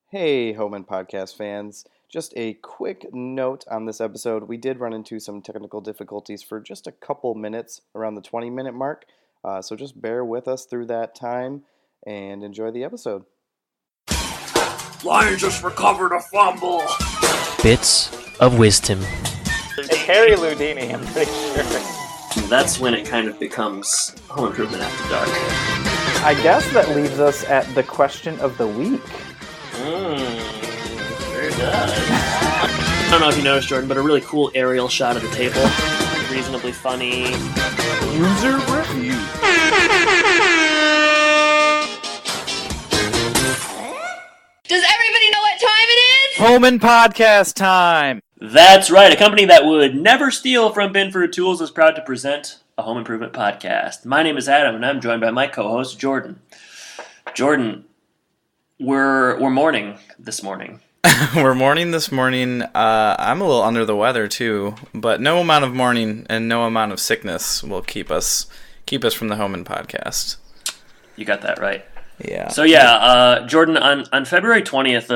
Hey, Home and Podcast fans. Just a quick note on this episode. We did run into some technical difficulties for just a couple minutes around the 20-minute mark. So just bear with us through that time and enjoy the episode. Lion just recovered a fumble. Bits of wisdom. It's Harry Houdini, I'm pretty sure. That's when it kind of becomes Home Improvement After Dark. I guess that leaves us at the question of the week. Very good. I don't know if you noticed, Jordan, but a really cool aerial shot of the table. Reasonably funny. User review. Does everybody know what time it is? Home and Podcast time. That's right. A company that would never steal from Binford Tools is proud to present a home improvement podcast. My name is Adam, and I'm joined by my co-host, Jordan. Jordan, we're mourning this morning. We're mourning this morning. I'm a little under the weather too, but no amount of mourning and no amount of sickness will keep us from the Home and Podcast. You got that right. Yeah. So Jordan, on February 20th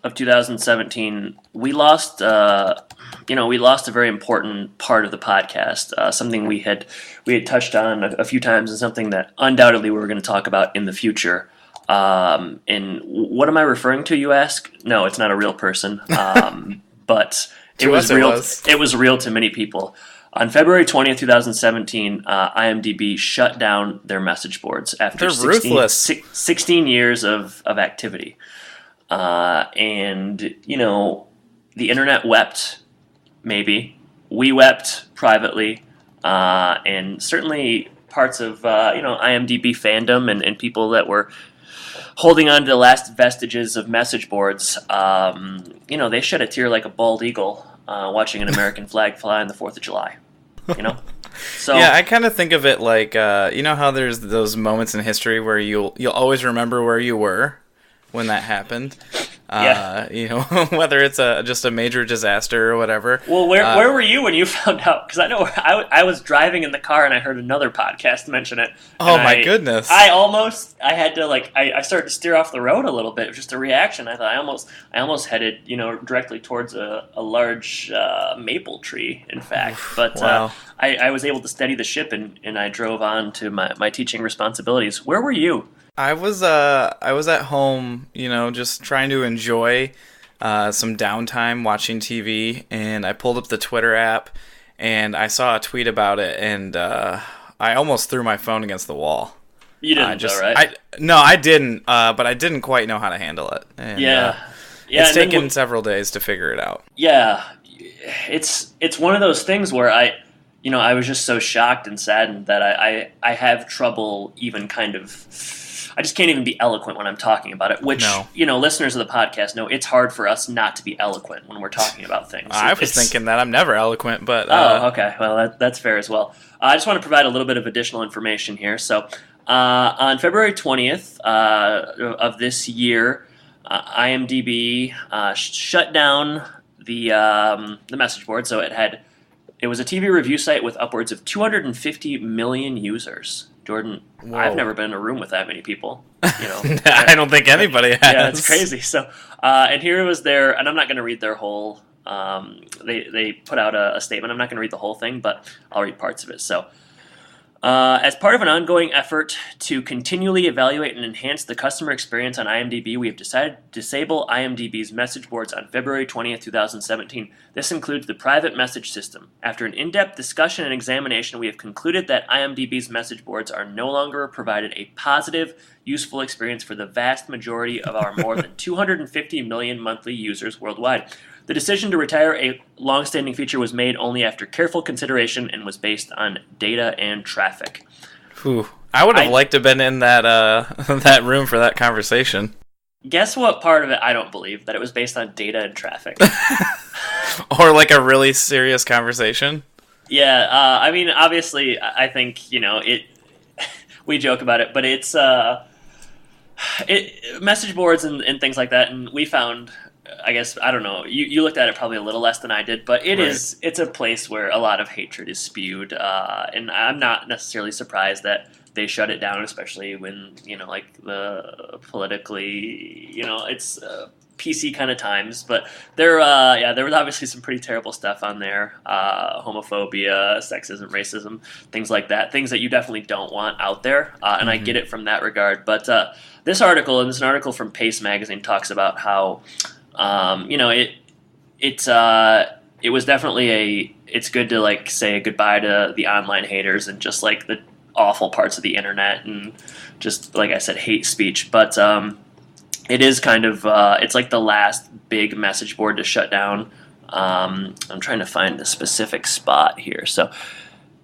of 2017, we lost a very important part of the podcast. Something we had touched on a few times, and something that undoubtedly we were going to talk about in the future. And what am I referring to, you ask? No, it's not a real person. But it was real. It was real to many people. On February 20th, 2017, IMDB shut down their message boards after 16 years of activity. And, the internet wept, maybe. We wept privately. And certainly parts of, IMDB fandom and people that were holding on to the last vestiges of message boards, they shed a tear like a bald eagle watching an American flag fly on the 4th of July. So yeah, I kind of think of it like, how there's those moments in history where you'll always remember where you were when that happened. Whether it's just a major disaster or whatever. Well, where were you when you found out? Because I know I was driving in the car and I heard another podcast mention it. Oh my goodness! I had to I started to steer off the road a little bit. It was just a reaction. I thought I almost headed directly towards a large maple tree. In fact, but wow. I was able to steady the ship and I drove on to my teaching responsibilities. Where were you? I was at home, just trying to enjoy some downtime watching TV, and I pulled up the Twitter app, and I saw a tweet about it, and I almost threw my phone against the wall. You didn't, right? No, I didn't, but I didn't quite know how to handle it. And, it's taken several days to figure it out. Yeah, it's one of those things where I was just so shocked and saddened that I have trouble even kind of. I just can't even be eloquent when I'm talking about it, which, listeners of the podcast know it's hard for us not to be eloquent when we're talking about things. I was thinking that I'm never eloquent, but... Oh, okay. Well, that's fair as well. I just want to provide a little bit of additional information here. So, on February 20th of this year, IMDB shut down the message board. So it was a TV review site with upwards of 250 million users. Jordan, whoa. I've never been in a room with that many people. I don't think anybody has. Yeah, it's crazy. So, and here was their, and I'm not going to read their whole. They put out a statement. I'm not going to read the whole thing, but I'll read parts of it. So, as part of an ongoing effort to continually evaluate and enhance the customer experience on IMDb, we have decided to disable IMDb's message boards on February 20th, 2017. This includes the private message system. After an in-depth discussion and examination, we have concluded that IMDb's message boards are no longer provided a positive, useful experience for the vast majority of our more than 250 million monthly users worldwide. The decision to retire a long-standing feature was made only after careful consideration and was based on data and traffic. Whew. I would have liked to have been in that that room for that conversation. Guess what part of it I don't believe? That it was based on data and traffic. Or like a really serious conversation? Yeah, obviously, I think, we joke about it, but it's message boards and things like that, and we found... I guess, I don't know, you looked at it probably a little less than I did, but it's a place where a lot of hatred is spewed, and I'm not necessarily surprised that they shut it down, especially when, the politically, it's PC kind of times, but there was obviously some pretty terrible stuff on there. Homophobia, sexism, racism, things like that. Things that you definitely don't want out there, and I get it from that regard. But this article, and it's an article from Pace Magazine, talks about how, it was definitely it's good to like say goodbye to the online haters and just like the awful parts of the internet and just, like I said, hate speech. But it is kind of it's like the last big message board to shut down. I'm trying to find the specific spot here. So,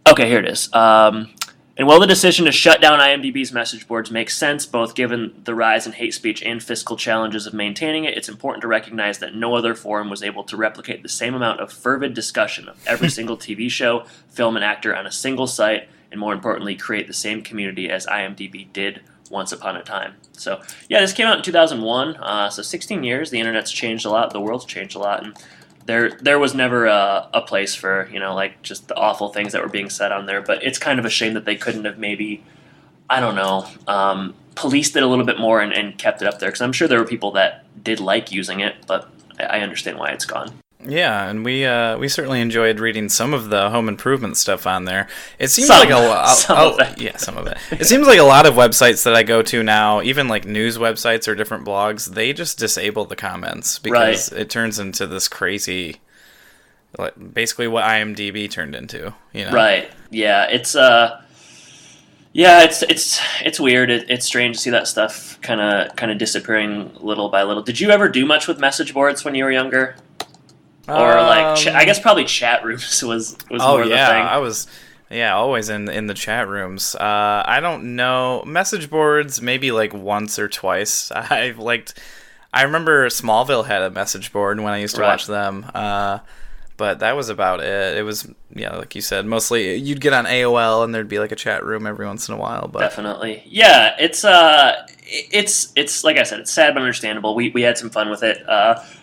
okay, here it is. And while the decision to shut down IMDb's message boards makes sense, both given the rise in hate speech and fiscal challenges of maintaining it, it's important to recognize that no other forum was able to replicate the same amount of fervid discussion of every single TV show, film, and actor on a single site, and more importantly, create the same community as IMDb did once upon a time. So, yeah, this came out in 2001, so 16 years. The internet's changed a lot, the world's changed a lot, and there was never a place for, like just the awful things that were being said on there. But it's kind of a shame that they couldn't have maybe, I don't know, policed it a little bit more and kept it up there. Because I'm sure there were people that did like using it, but I understand why it's gone. Yeah, and we certainly enjoyed reading some of the home improvement stuff on there. It seems Some of it. Yeah, some of it. It seems like a lot of websites that I go to now, even like news websites or different blogs, they just disable the comments because it turns into this crazy, like, basically what IMDb turned into. Right. Yeah. It's it's weird. It's strange to see that stuff kind of disappearing little by little. Did you ever do much with message boards when you were younger? Or like, I guess probably chat rooms was more the thing. I was, always in the chat rooms. I don't know, message boards maybe like once or twice. I remember Smallville had a message board when I used to watch them. But that was about it. It was, like you said, mostly you'd get on AOL and there'd be like a chat room every once in a while. But definitely, yeah. It's like I said, it's sad but understandable. We had some fun with it.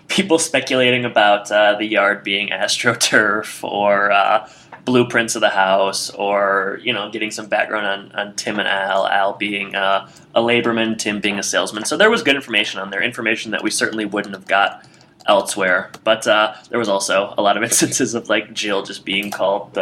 People speculating about the yard being AstroTurf or blueprints of the house, or getting some background on Tim and Al being a laborman, Tim being a salesman. So there was good information on there, information that we certainly wouldn't have got elsewhere. But there was also a lot of instances of like Jill just being called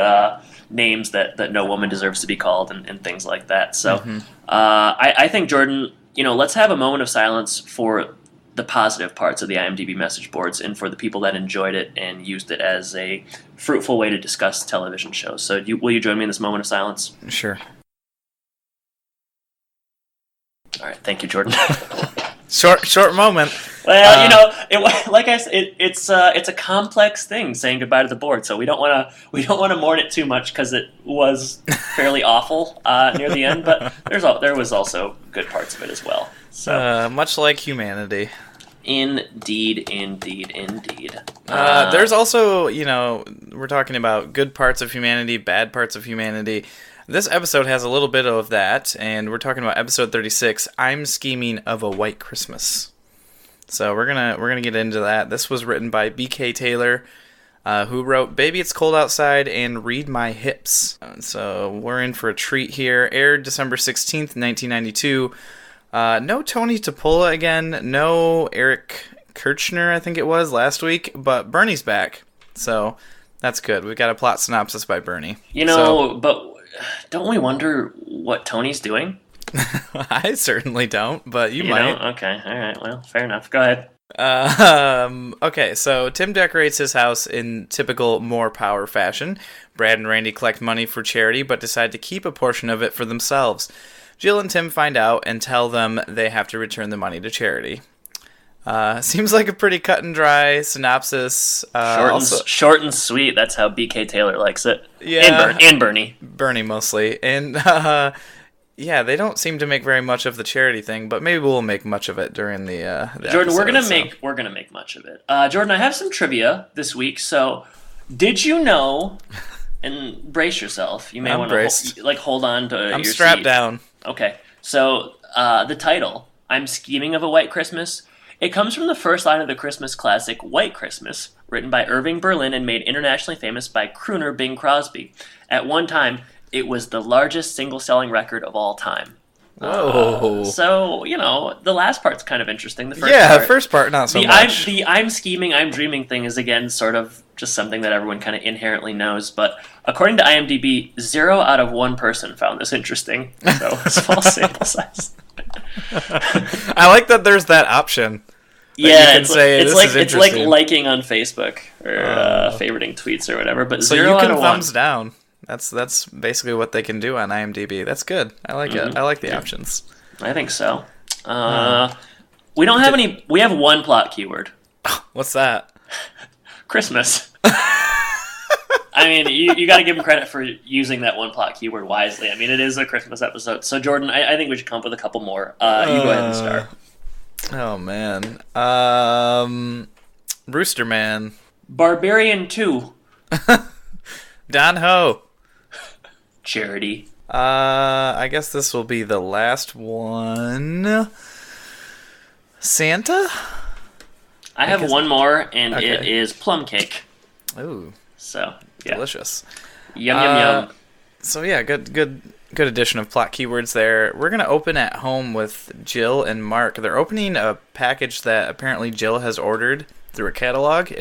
names that no woman deserves to be called and things like that. So I think, Jordan, let's have a moment of silence for the positive parts of the IMDb message boards and for the people that enjoyed it and used it as a fruitful way to discuss television shows. So will you join me in this moment of silence? Sure. All right. Thank you, Jordan. Short moment. Well, like I said, it's a complex thing saying goodbye to the board. So we don't want to mourn it too much because it was fairly awful near the end. But there was also good parts of it as well. So much like humanity. Indeed. There's also, we're talking about good parts of humanity, bad parts of humanity. This episode has a little bit of that, and we're talking about episode 36, I'm Scheming of a White Christmas. So we're gonna get into that. This was written by B.K. Taylor, who wrote Baby It's Cold Outside and Read My Hips. So we're in for a treat here. Aired December 16th, 1992. No Tony Topola again, no Eric Kirchner, I think it was, last week, but Bernie's back. So that's good. We've got a plot synopsis by Bernie. But don't we wonder what Tony's doing? I certainly don't, but you might. Okay, all right, well, fair enough. Go ahead. Okay, so Tim decorates his house in typical more power fashion. Brad and Randy collect money for charity, but decide to keep a portion of it for themselves. Jill and Tim find out and tell them they have to return the money to charity. Seems like a pretty cut and dry synopsis. Short and sweet. That's how B.K. Taylor likes it. Yeah, and Bernie. Bernie mostly, and yeah, they don't seem to make very much of the charity thing, but maybe we'll make much of it during the Jordan, episode, we're gonna make much of it. Jordan, I have some trivia this week. So, did you know? And brace yourself. You may want to hold on to. I'm your strapped seat. down. Okay, so the title, I'm Scheming of a White Christmas, it comes from the first line of the Christmas classic White Christmas, written by Irving Berlin and made internationally famous by crooner Bing Crosby. At one time, it was the largest single-selling record of all time. Whoa. So, the last part's kind of interesting. The first part, not so much. The I'm scheming, I'm dreaming thing is, again, sort of just something that everyone kind of inherently knows. But according to IMDb, 0 out of 1 person found this interesting. So, small sample size. I like that there's that option. Yeah, it's like liking on Facebook or favoriting tweets or whatever. But so 0 you can out of thumbs 1. down. That's basically what they can do on IMDb. That's good. I like it. I like the options. I think so. We don't have any. We have one plot keyword. What's that? Christmas. I mean, you got to give him credit for using that one plot keyword wisely. I mean, it is a Christmas episode. So, Jordan, I think we should come up with a couple more. You go ahead and start. Oh, man. Rooster Man. Barbarian 2. Don Ho. Charity. I guess this will be the last one. Santa? I have one more, and it is Plum Cake. Ooh. So, yeah. Delicious. Yum, yum, yum. So, yeah, good addition of plot keywords there. We're going to open at home with Jill and Mark. They're opening a package that apparently Jill has ordered through a catalog.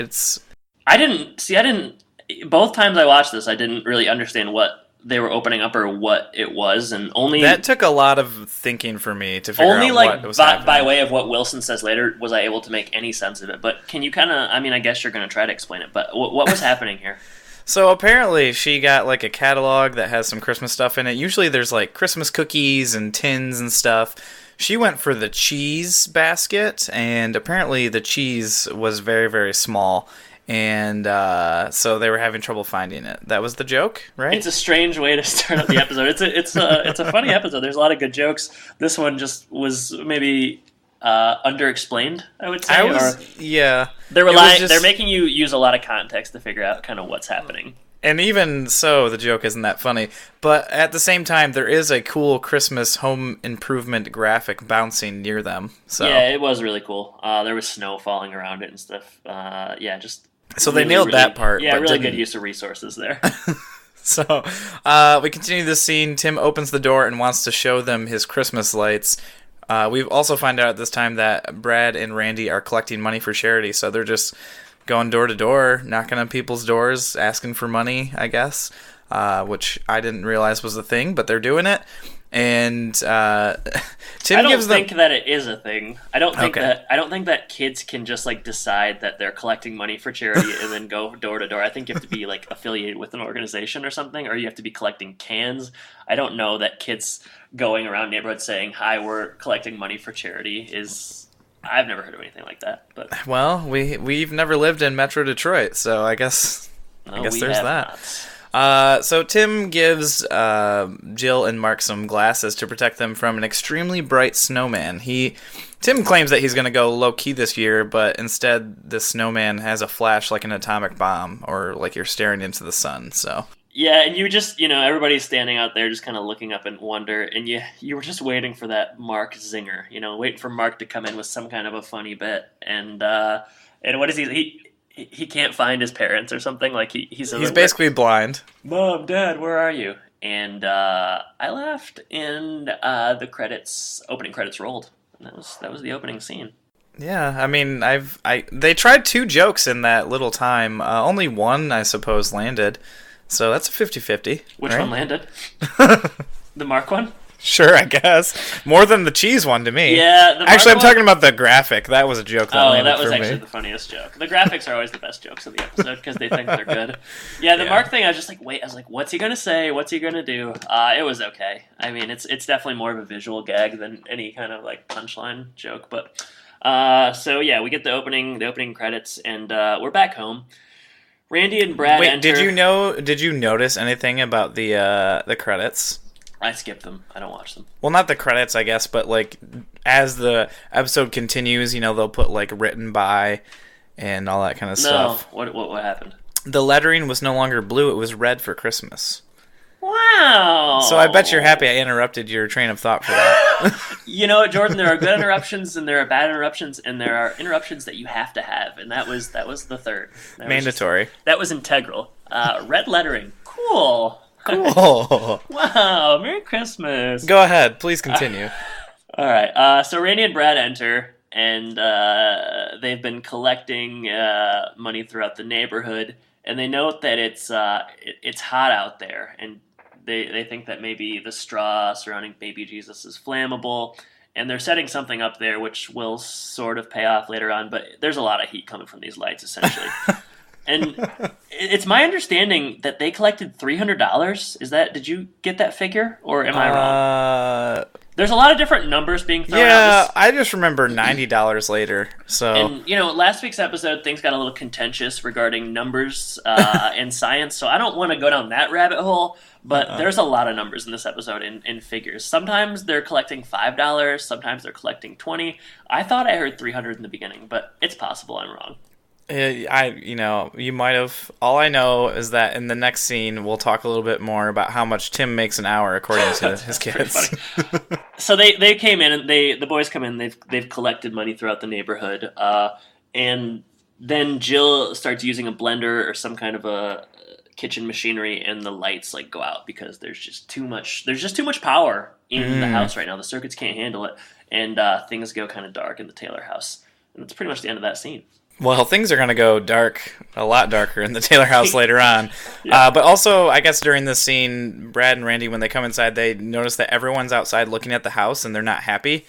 I didn't... Both times I watched this, I didn't really understand what they were opening up or what it was, and only... That took a lot of thinking for me to figure out what was happening. By way of what Wilson says later, was I able to make any sense of it. But can you kind of... I mean, I guess you're going to try to explain it, but what was happening here? So apparently she got like a catalog that has some Christmas stuff in it. Usually there's like Christmas cookies and tins and stuff. She went for the cheese basket, and apparently the cheese was very, very small. And so they were having trouble finding it. That was the joke, right? It's a strange way to start up the episode. It's a funny episode. There's a lot of good jokes. This one just was maybe underexplained, I would say. Yeah. They're making you use a lot of context to figure out kind of what's happening. And even so, the joke isn't that funny. But at the same time, there is a cool Christmas home improvement graphic bouncing near them. So yeah, it was really cool. There was snow falling around it and stuff. So they nailed that part. Yeah, really good use of resources there. So we continue this scene. Tim opens the door and wants to show them his Christmas lights. We also find out at this time that Brad and Randy are collecting money for charity. So they're just going door to door, knocking on people's doors, asking for money, I guess, which I didn't realize was a thing, but they're doing it. And Tim gives them... think that it is a thing. I don't think that kids can just like decide that they're collecting money for charity and then go door to door. I think you have to be like affiliated with an organization or something, or you have to be collecting cans. I don't know that kids going around neighborhoods saying, "Hi, we're collecting money for charity" is... I've never heard of anything like that. But well, we've never lived in Metro Detroit, so I guess there's that. So Tim gives Jill and Mark some glasses to protect them from an extremely bright snowman. Tim claims that he's going to go low-key this year, but instead the snowman has a flash like an atomic bomb, or like you're staring into the sun. So yeah, and you just, everybody's standing out there just kind of looking up in wonder, and you were just waiting for that Mark zinger, waiting for Mark to come in with some kind of a funny bit. And what is he can't find his parents or something. Like he's basically blind. Mom, Dad, where are you? And I laughed, and the opening credits rolled, and that was the opening scene. Yeah, I mean, they tried 2 jokes in that little time. Only one, I suppose, landed. So that's a 50-50. Which one landed? The Mark one? Sure, I guess. More than the cheese one to me. Yeah. Actually, I'm talking about the graphic. That was a joke that landed that was for actually me. the funniest joke. The graphics are always the best jokes of the episode because they think they're good. Yeah, the Mark thing, I was just like, wait. I was like, what's he going to say? What's he going to do? It was okay. I mean, it's definitely more of a visual gag than any kind of like punchline joke. But so yeah, we get the opening credits, and we're back home. Randy and Brad enter. Did you notice anything about the credits? I skip them. I don't watch them. Well, not the credits, I guess, but like as the episode continues, they'll put like written by and all that kind of stuff. No, what happened? The lettering was no longer blue; it was red for Christmas. Wow. So I bet you're happy I interrupted your train of thought for that. You know what, Jordan? There are good interruptions and there are bad interruptions, and there are interruptions that you have to have, and that was the third. Mandatory. That was integral. Red lettering. Cool. Cool. Wow, Merry Christmas. Go ahead. Please continue. All right. So Randy and Brad enter, and they've been collecting money throughout the neighborhood, and they note that it's hot out there, and they think that maybe the straw surrounding baby Jesus is flammable, and they're setting something up there which will sort of pay off later on, but there's a lot of heat coming from these lights, essentially. And it's my understanding that they collected $300. Did you get that figure, or am I wrong? There's a lot of different numbers being thrown out. Yeah, I just remember $90 later. So, and last week's episode, things got a little contentious regarding numbers and science. So I don't want to go down that rabbit hole. But there's a lot of numbers in this episode in figures. Sometimes they're collecting $5. Sometimes they're collecting $20. I thought I heard $300 in the beginning, but it's possible I'm wrong. You might have. All I know is that in the next scene, we'll talk a little bit more about how much Tim makes an hour according to his kids. So they came in, and the boys come in. They've collected money throughout the neighborhood, and then Jill starts using a blender or some kind of a kitchen machinery, and the lights go out because there's just too much power in the house right now. The circuits can't handle it, and things go kind of dark in the Taylor house, and that's pretty much the end of that scene. Well, things are going to go dark, a lot darker in the Taylor house later on. Yeah. But also, I guess during this scene, Brad and Randy, when they come inside, they notice that everyone's outside looking at the house, and they're not happy.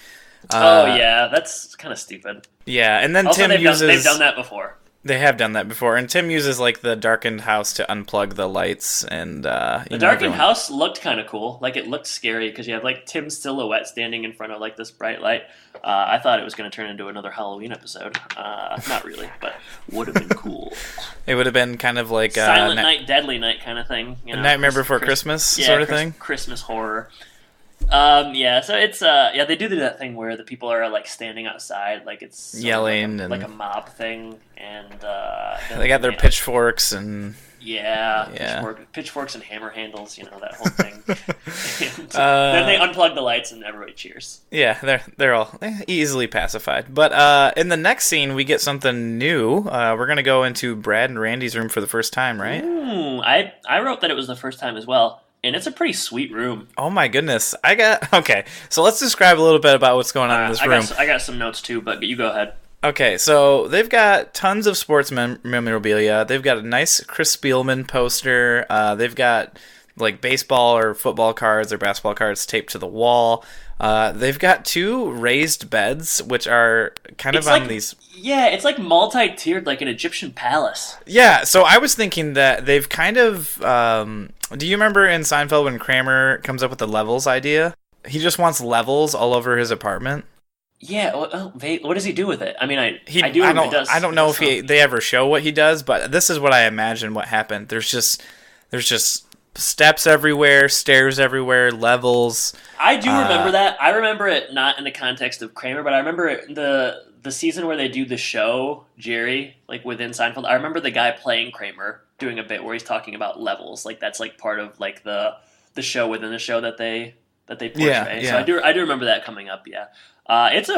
Yeah, that's kind of stupid. Yeah, and then also, Tim uses... They've done that before. They have done that before, and Tim uses the darkened house to unplug the lights, and the darkened house looked kind of cool. It looked scary because you have Tim's silhouette standing in front of this bright light. I thought it was going to turn into another Halloween episode. Not really, but would have been cool. It would have been kind of like Silent Night, Deadly Night kind of thing. Nightmare Before Christmas sort of thing. Christmas horror. So it's they do that thing where the people are standing outside, it's yelling and like a mob thing, and they got their pitchforks and pitchforks and hammer handles, that whole thing. And then they unplug the lights and everybody cheers. Yeah, they're all easily pacified. But in the next scene, we get something new. We're gonna go into Brad and Randy's room for the first time, right? I wrote that it was the first time as well. And it's a pretty sweet room. Oh my goodness. Okay, so let's describe a little bit about what's going on in this room. I got some notes too, but you go ahead. Okay, so they've got tons of sports memorabilia. They've got a nice Chris Spielman poster. They've got baseball or football cards or basketball cards taped to the wall. They've got two raised beds, which are kind of on these... Yeah, it's multi-tiered, like an Egyptian palace. Yeah, so I was thinking that they've kind of... do you remember in Seinfeld when Kramer comes up with the levels idea? He just wants levels all over his apartment. Yeah, what does he do with it? I mean, I don't know if they ever show what he does, but this is what I imagine what happened. There's just steps everywhere, stairs everywhere, levels. I do remember that. I remember it not in the context of Kramer, but I remember it the season where they do the show, Jerry, within Seinfeld. I remember the guy playing Kramer doing a bit where he's talking about levels. That's part of the show within the show that they portray. Yeah. So I do remember that coming up. Yeah. There's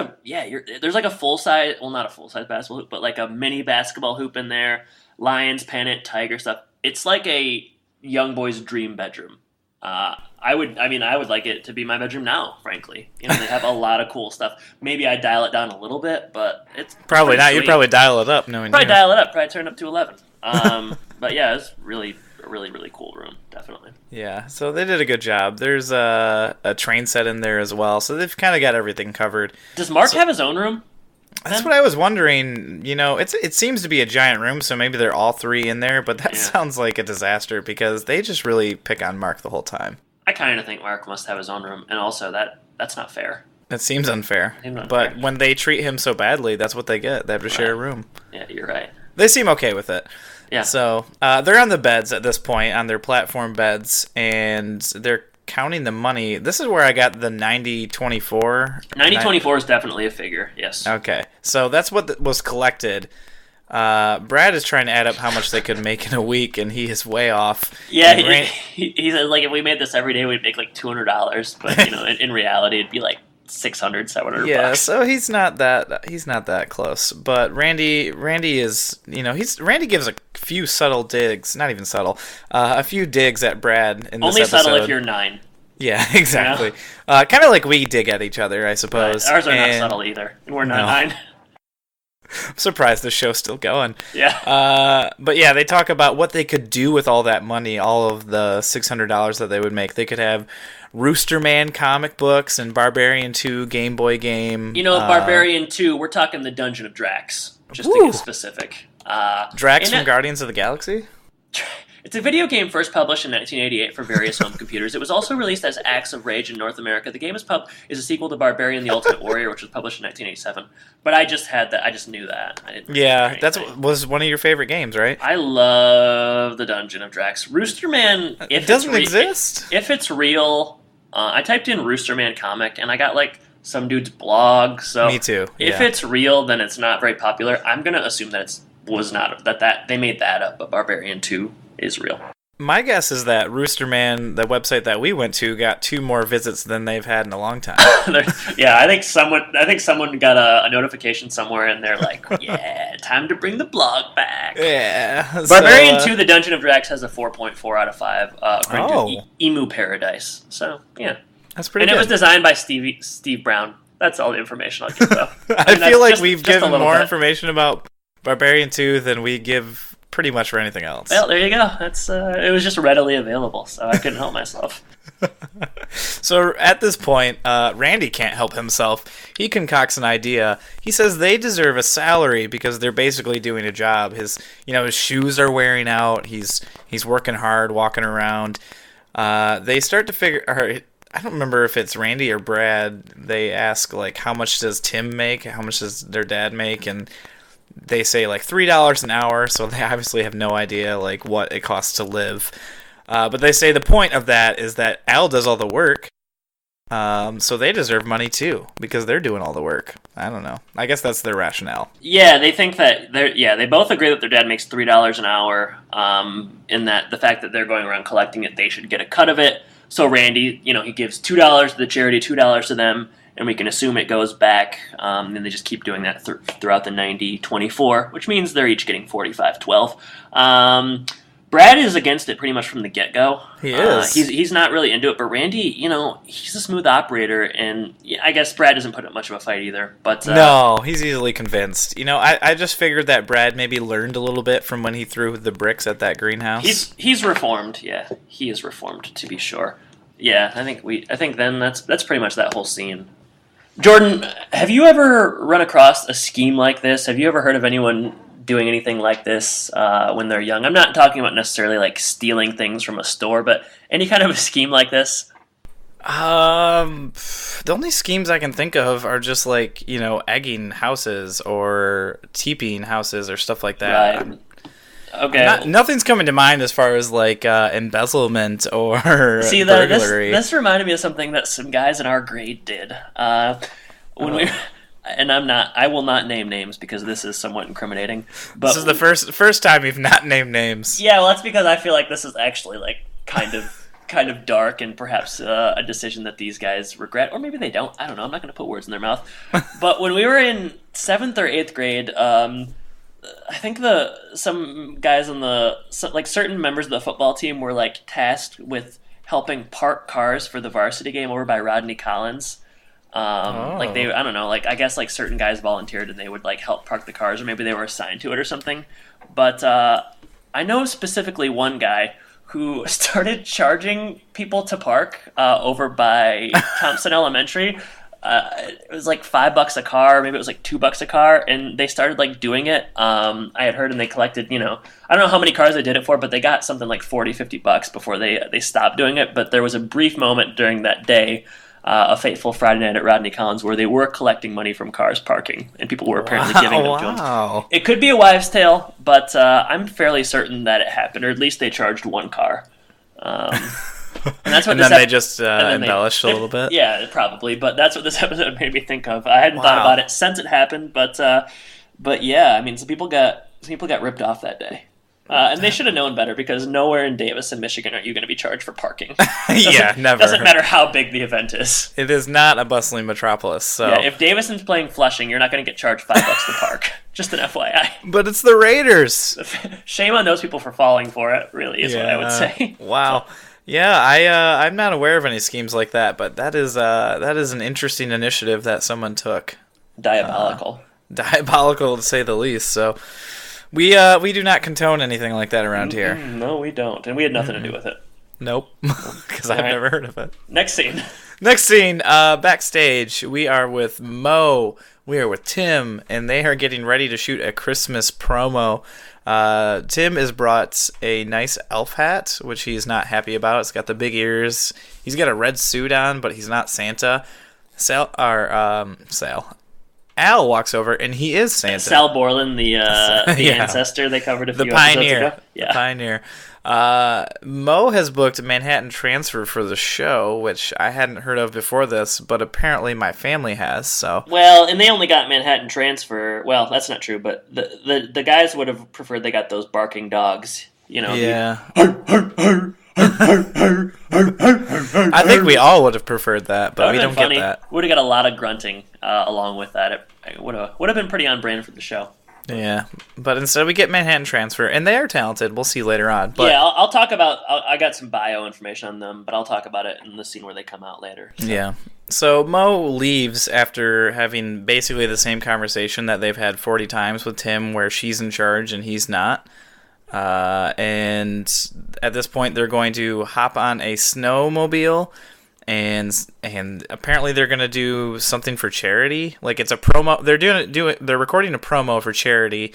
a full size, well, not a full size basketball hoop, but a mini basketball hoop in there. Lions, pennant, tiger stuff. It's like a young boy's dream bedroom. I would like it to be my bedroom now, frankly. They have a lot of cool stuff. Maybe I'd dial it down a little bit, but it's probably not. Sweet. You'd probably dial it up, knowing probably dial it up, probably turn it up to 11. But yeah, it's really a really cool room, definitely. Yeah, so they did a good job. There's a train set in there as well, so they've kind of got everything covered. Does Mark have his own room? That's what I was wondering. It seems to be a giant room, so maybe they're all three in there, but that sounds like a disaster because they just really pick on Mark the whole time. I kind of think Mark must have his own room, and also that's not fair. That seems unfair. But when they treat him so badly, that's what they get. They have to share a room. Yeah, you're right. They seem okay with it. Yeah. So they're on the beds at this point, on their platform beds, and they're counting the money. This is where I got the 90-24. 90-24 is definitely a figure, yes. Okay. So that's what was collected. Brad is trying to add up how much they could make in a week, and he is way off. Yeah, he said, if we made this every day, we'd make $200. But, in reality, it'd be $600, $700. Yeah, so he's not that close. But Randy is, Randy gives a few subtle digs, not even subtle, a few digs at Brad in this Only episode. subtle if you're 9. Yeah, exactly. Kind of like we dig at each other, I suppose. Right. Ours are not subtle either. We're not 9. I'm surprised the show's still going. Yeah. But yeah, they talk about what they could do with all that money, all of the $600 that they would make. They could have Rooster Man comic books and Barbarian 2 Game Boy game. Barbarian 2, we're talking the Dungeon of Drax, just to get specific. Drax from Guardians of the Galaxy? It's a video game first published in 1988 for various home computers. It was also released as Acts of Rage in North America. The game is a sequel to Barbarian: The Ultimate Warrior, which was published in 1987. But I just had that. I just knew that. I didn't. Yeah, was one of your favorite games, right? I love the Dungeon of Drax. Rooster Man. It doesn't exist. If it's real, I typed in Rooster Man comic and I got like some dude's blog. So me too. If it's real, then it's not very popular. I'm gonna assume that that they made that up. But Barbarian 2 is real. My guess is that Rooster Man, the website that we went to, got 2 more visits than they've had in a long time. Yeah, I think someone got a notification somewhere, and they're like, "Yeah, time to bring the blog back." Yeah. Barbarian 2: The Dungeon of Drax has a 4.4 out of 5 according to Emu Paradise. So yeah, that's pretty. And good. it was designed by Steve Brown. That's all the information I'll give though. I feel like we've given more information about Barbarian 2 than we give pretty much for anything else. Well, there you go. That's it was just readily available, so I couldn't help myself. So at this point, Randy can't help himself. He concocts an idea. He says they deserve a salary because they're basically doing a job. His shoes are wearing out. He's working hard, walking around. They start to figure. I don't remember if it's Randy or Brad. They ask like, how much does Tim make? How much does their dad make? And they say like $3 an hour, so they obviously have no idea like what it costs to live. But they say the point of that is that Al does all the work, so they deserve money too because they're doing all the work. I don't know. I guess that's their rationale. Yeah, they think that they both agree that their dad makes $3 an hour. In that the fact that they're going around collecting it, they should get a cut of it. So Randy, he gives $2 to the charity, $2 to them. And we can assume it goes back, and they just keep doing that throughout the 90-24, which means they're each getting 45-12. Brad is against it pretty much from the get-go. He is. He's not really into it, but Randy, he's a smooth operator, and I guess Brad doesn't put up much of a fight either. But no, he's easily convinced. I just figured that Brad maybe learned a little bit from when he threw the bricks at that greenhouse. He's reformed, yeah. He is reformed, to be sure. Yeah, I think then that's pretty much that whole scene. Jordan, have you ever run across a scheme like this? Have you ever heard of anyone doing anything like this when they're young? I'm not talking about necessarily like stealing things from a store, but any kind of a scheme like this? The only schemes I can think of are just like, egging houses or teepeeing houses or stuff like that. Right. Okay. Nothing's coming to mind as far as like embezzlement or burglary. This reminded me of something that some guys in our grade did. I will not name names because this is somewhat incriminating. But this is the first time you've not named names. Yeah, well, that's because I feel like this is actually like kind of dark and perhaps a decision that these guys regret, or maybe they don't. I don't know. I'm not going to put words in their mouth. But when we were in 7th or 8th grade. I think some guys on certain members of the football team were like tasked with helping park cars for the varsity game over by Rodney Collins. I don't know, like I guess like certain guys volunteered and they would like help park the cars, or maybe they were assigned to it or something. But I know specifically one guy who started charging people to park over by Thompson Elementary. It was like $5 a car, maybe it was like $2 a car, and they started like doing it. I had heard, and they collected, I don't know how many cars they did it for, but they got something like $40-50 before they stopped doing it. But there was a brief moment during that day, a fateful Friday night at Rodney Collins, where they were collecting money from cars parking, and people were apparently giving them to them. It could be a wives' tale, but I'm fairly certain that it happened, or at least they charged one car. And that's what they just embellished a little bit. Yeah, probably. But that's what this episode made me think of. I hadn't thought about it since it happened, but yeah, I mean, some people got ripped off that day. And they should have known better, because nowhere in Davison, Michigan are you going to be charged for parking. Yeah, never. Doesn't matter how big the event is. It is not a bustling metropolis. So yeah, if Davison's playing Flushing, you're not going to get charged $5 to park. Just an FYI. But it's the Raiders. Shame on those people for falling for it, really, is what I would say. Wow. Yeah, I'm not aware of any schemes like that, but that is an interesting initiative that someone took. Diabolical. Diabolical, to say the least. So we do not condone anything like that around here. No, we don't, and we had nothing to do with it. Nope, because I've never heard of it. Next scene. Next scene, backstage, we are with Mo, we are with Tim, and they are getting ready to shoot a Christmas promo. Tim has brought a nice elf hat, which he's not happy about. It's got the big ears. He's got a red suit on, but he's not Santa. Al walks over, and he is Santa. Sal Borland, the ancestor they covered a few pioneer. episodes ago. Yeah. The pioneer. Mo has booked Manhattan Transfer for the show, which I hadn't heard of before this, but apparently my family has. So well, and they only got Manhattan Transfer. Well, that's not true, but the guys would have preferred they got those barking dogs. You know. Yeah. I think we all would have preferred that, but we don't get that. Would have got a lot of grunting along with that. It would have been pretty on brand for the show. Yeah, but instead we get Manhattan Transfer, and they are talented. We'll see later on. But yeah, I'll talk about. I got some bio information on them, but I'll talk about it in the scene where they come out later. So. Yeah. So Mo leaves after having basically the same conversation that they've had 40 times with Tim, where she's in charge and he's not. And at this point, they're going to hop on a snowmobile. And apparently they're gonna do something for charity. Like it's a promo. They're recording a promo for charity.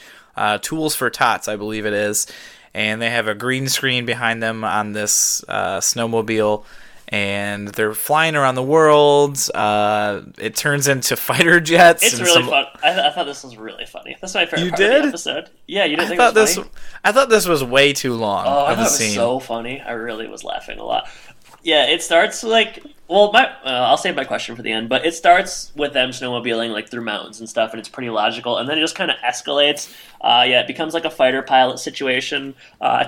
Tools for Tots, I believe it is. And they have a green screen behind them on this snowmobile, and they're flying around the world. It turns into fighter jets. It's really fun. I thought this was really funny. That's my favorite part of the episode. Yeah, you didn't think it was funny? I thought this was way too long. Oh, I thought it was so funny. I really was laughing a lot. Yeah, it starts like, well, I'll save my question for the end, but it starts with them snowmobiling like through mountains and stuff, and it's pretty logical, and then it just kind of escalates. It becomes like a fighter pilot situation.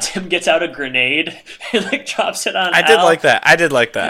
Tim gets out a grenade and like drops it on I did like that.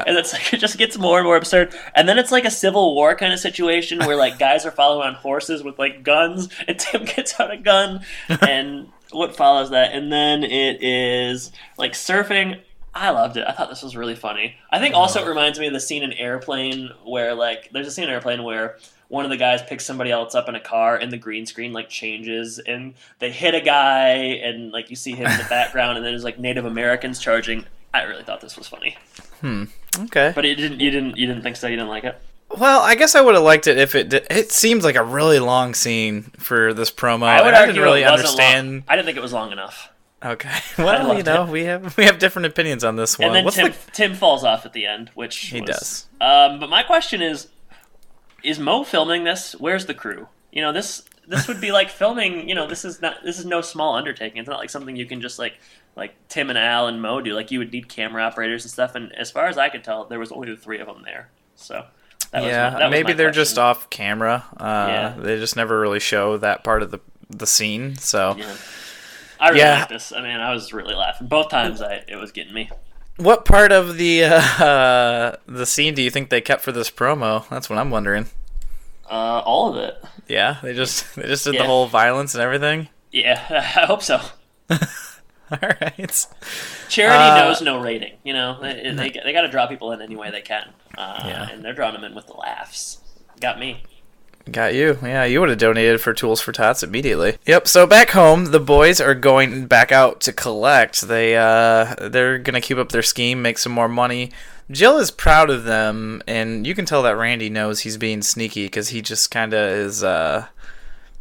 And it's like, it just gets more and more absurd. And then it's like a Civil War kind of situation where like guys are following on horses with like guns, and Tim gets out a gun, and what follows that? And then it is like surfing. I loved it. I thought this was really funny. I think also it reminds me of the scene in Airplane where, like, there's a scene in Airplane where one of the guys picks somebody else up in a car and the green screen, like, changes and they hit a guy and, like, you see him in the background and then there's, like, Native Americans charging. I really thought this was funny. Okay. But you didn't think so? You didn't like it? Well, I guess I would have liked it if it did. It seems like a really long scene for this promo. I didn't really understand. Long. I didn't think it was long enough. Okay. Well, we have different opinions on this one. And then Tim falls off at the end, which he does. But my question is Mo filming this? Where's the crew? You know, this would be like filming. You know, this is no small undertaking. It's not like something you can just like Tim and Al and Mo do. Like you would need camera operators and stuff. And as far as I could tell, there was only the three of them there. So. Maybe they're just off camera. They just never really show that part of the scene. So. Yeah. I really like this. I mean, I was really laughing both times. It was getting me. What part of the scene do you think they kept for this promo? That's what I'm wondering. All of it. Yeah, they just did the whole violence and everything. Yeah, I hope so. All right. Charity knows no rating. You know, they got to draw people in any way they can. And they're drawing them in with the laughs. Got me. Got you. Yeah, you would have donated for Tools for Tots immediately. Yep, so back home, the boys are going back out to collect. They're going to keep up their scheme, make some more money. Jill is proud of them, and you can tell that Randy knows he's being sneaky because he just kind of is, I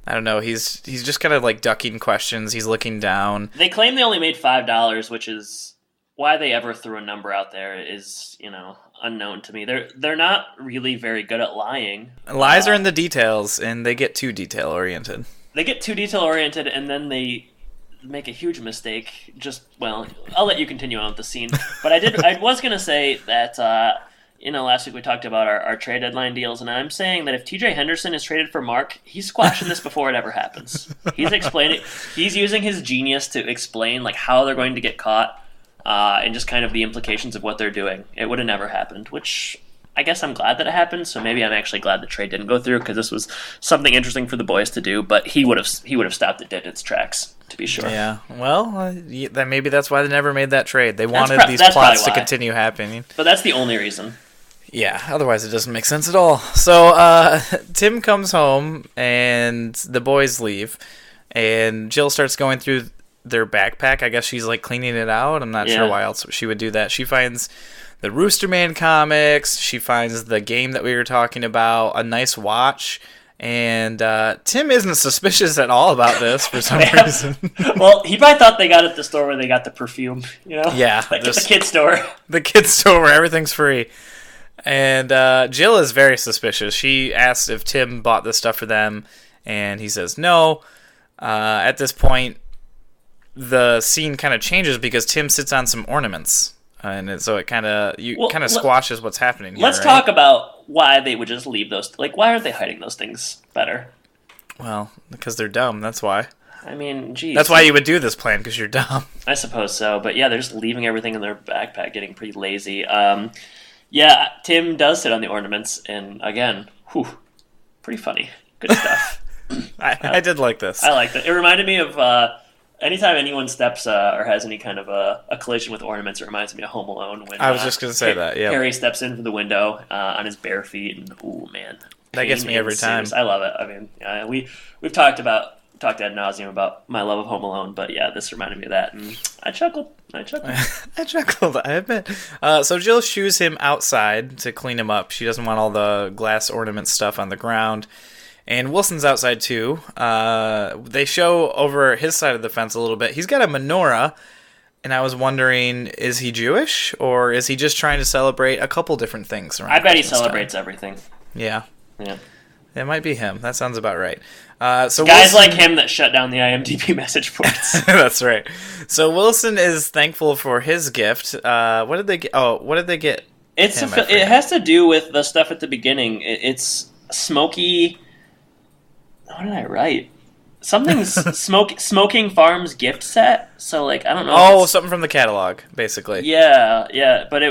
don't know, he's just kind of like ducking questions. He's looking down. They claim they only made $5, which is why they ever threw a number out there is, you know, unknown to me. They're not really very good at lying. Lies are in the details, and they get too detail oriented. And then they make a huge mistake. I'll let you continue on with the scene. But I was gonna say that last week we talked about our trade deadline deals, and I'm saying that if TJ Henderson is traded for Mark, he's squashing this before it ever happens. He's using his genius to explain like how they're going to get caught, and just kind of the implications of what they're doing. It would have never happened, which I guess I'm glad that it happened. So maybe I'm actually glad the trade didn't go through, because this was something interesting for the boys to do. But he would have stopped it dead in its tracks, to be sure. Yeah, well, maybe that's why they never made that trade. They wanted these plots to continue happening. But that's the only reason. Yeah, otherwise it doesn't make sense at all. So Tim comes home, and the boys leave, and Jill starts going through their backpack. I guess she's like cleaning it out. I'm not sure why else she would do that. She finds the Rooster Man comics. She finds the game that we were talking about, a nice watch. And Tim isn't suspicious at all about this for some reason. Well, he probably thought they got it at the store where they got the perfume, Yeah. Like the kid's store. The kid's store where everything's free. And Jill is very suspicious. She asks if Tim bought this stuff for them, and he says no. At this point, the scene kind of changes because Tim sits on some ornaments. And so it kind of squashes what's happening here. Let's talk about why they would just leave those. Like, why aren't they hiding those things better? Well, because they're dumb. That's why. I mean, geez. That's why you would do this plan, because you're dumb. I suppose so. But yeah, they're just leaving everything in their backpack, getting pretty lazy. Yeah, Tim does sit on the ornaments, and again, pretty funny. Good stuff. I did like this. I liked it. It reminded me of anytime anyone steps or has any kind of a collision with ornaments, it reminds me of Home Alone. When I was just going to say that, yeah. Harry steps in from the window on his bare feet, and ooh, man. That gets me every time. I love it. I mean, we've talked ad nauseum about my love of Home Alone, but yeah, this reminded me of that, and I chuckled. I chuckled, I admit. So Jill shoos him outside to clean him up. She doesn't want all the glass ornament stuff on the ground. And Wilson's outside too. They show over his side of the fence a little bit. He's got a menorah, and I was wondering, is he Jewish, or is he just trying to celebrate a couple different things around I bet Christmas he celebrates time? everything. Yeah. Yeah. It might be him. That sounds about right. So guys like him that shut down the IMDb message boards. That's right. So Wilson is thankful for his gift. What did they get? Oh, what did they get? It has to do with the stuff at the beginning. It's smoky. What did I write? Something's Smoking Farms gift set. So like I don't know. Oh, something from the catalog, basically. Yeah. But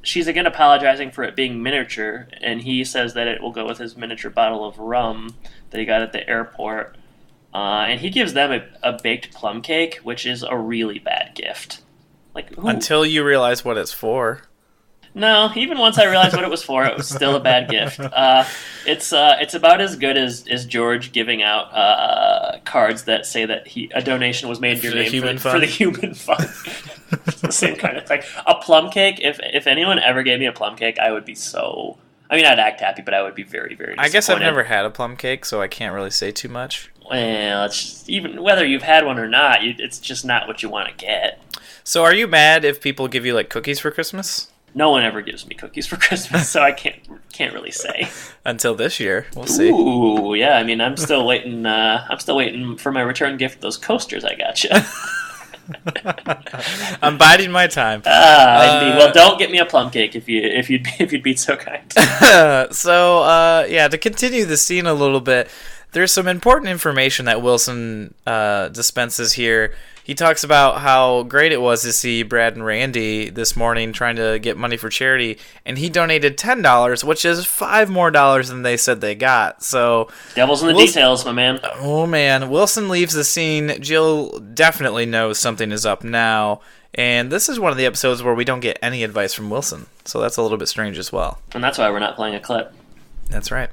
she's again apologizing for it being miniature, and he says that it will go with his miniature bottle of rum that he got at the airport. And he gives them a baked plum cake, which is a really bad gift. Like until you realize what it's for. No, even once I realized what it was for, it was still a bad gift. It's about as good as George giving out cards that say that a donation was made in your name for the human fund. It's the same kind of thing. A plum cake. If anyone ever gave me a plum cake, I would be so. I mean, I'd act happy, but I would be very, very disappointed. I guess I've never had a plum cake, so I can't really say too much. Well, it's just, even whether you've had one or not, it's just not what you want to get. So, are you mad if people give you like cookies for Christmas? No one ever gives me cookies for Christmas, so I can't really say. Until this year, we'll see. Ooh, yeah. I mean, I'm still waiting. I'm still waiting for my return gift. Those coasters I got you. I'm biding my time. Well, don't get me a plum cake if you'd be so kind. To continue the scene a little bit, there's some important information that Wilson dispenses here. He talks about how great it was to see Brad and Randy this morning trying to get money for charity, and he donated $10, which is $5 more than they said they got. So devil's in the details, my man. Oh man, Wilson leaves the scene. Jill definitely knows something is up now, and this is one of the episodes where we don't get any advice from Wilson, so that's a little bit strange as well. And that's why we're not playing a clip. That's right.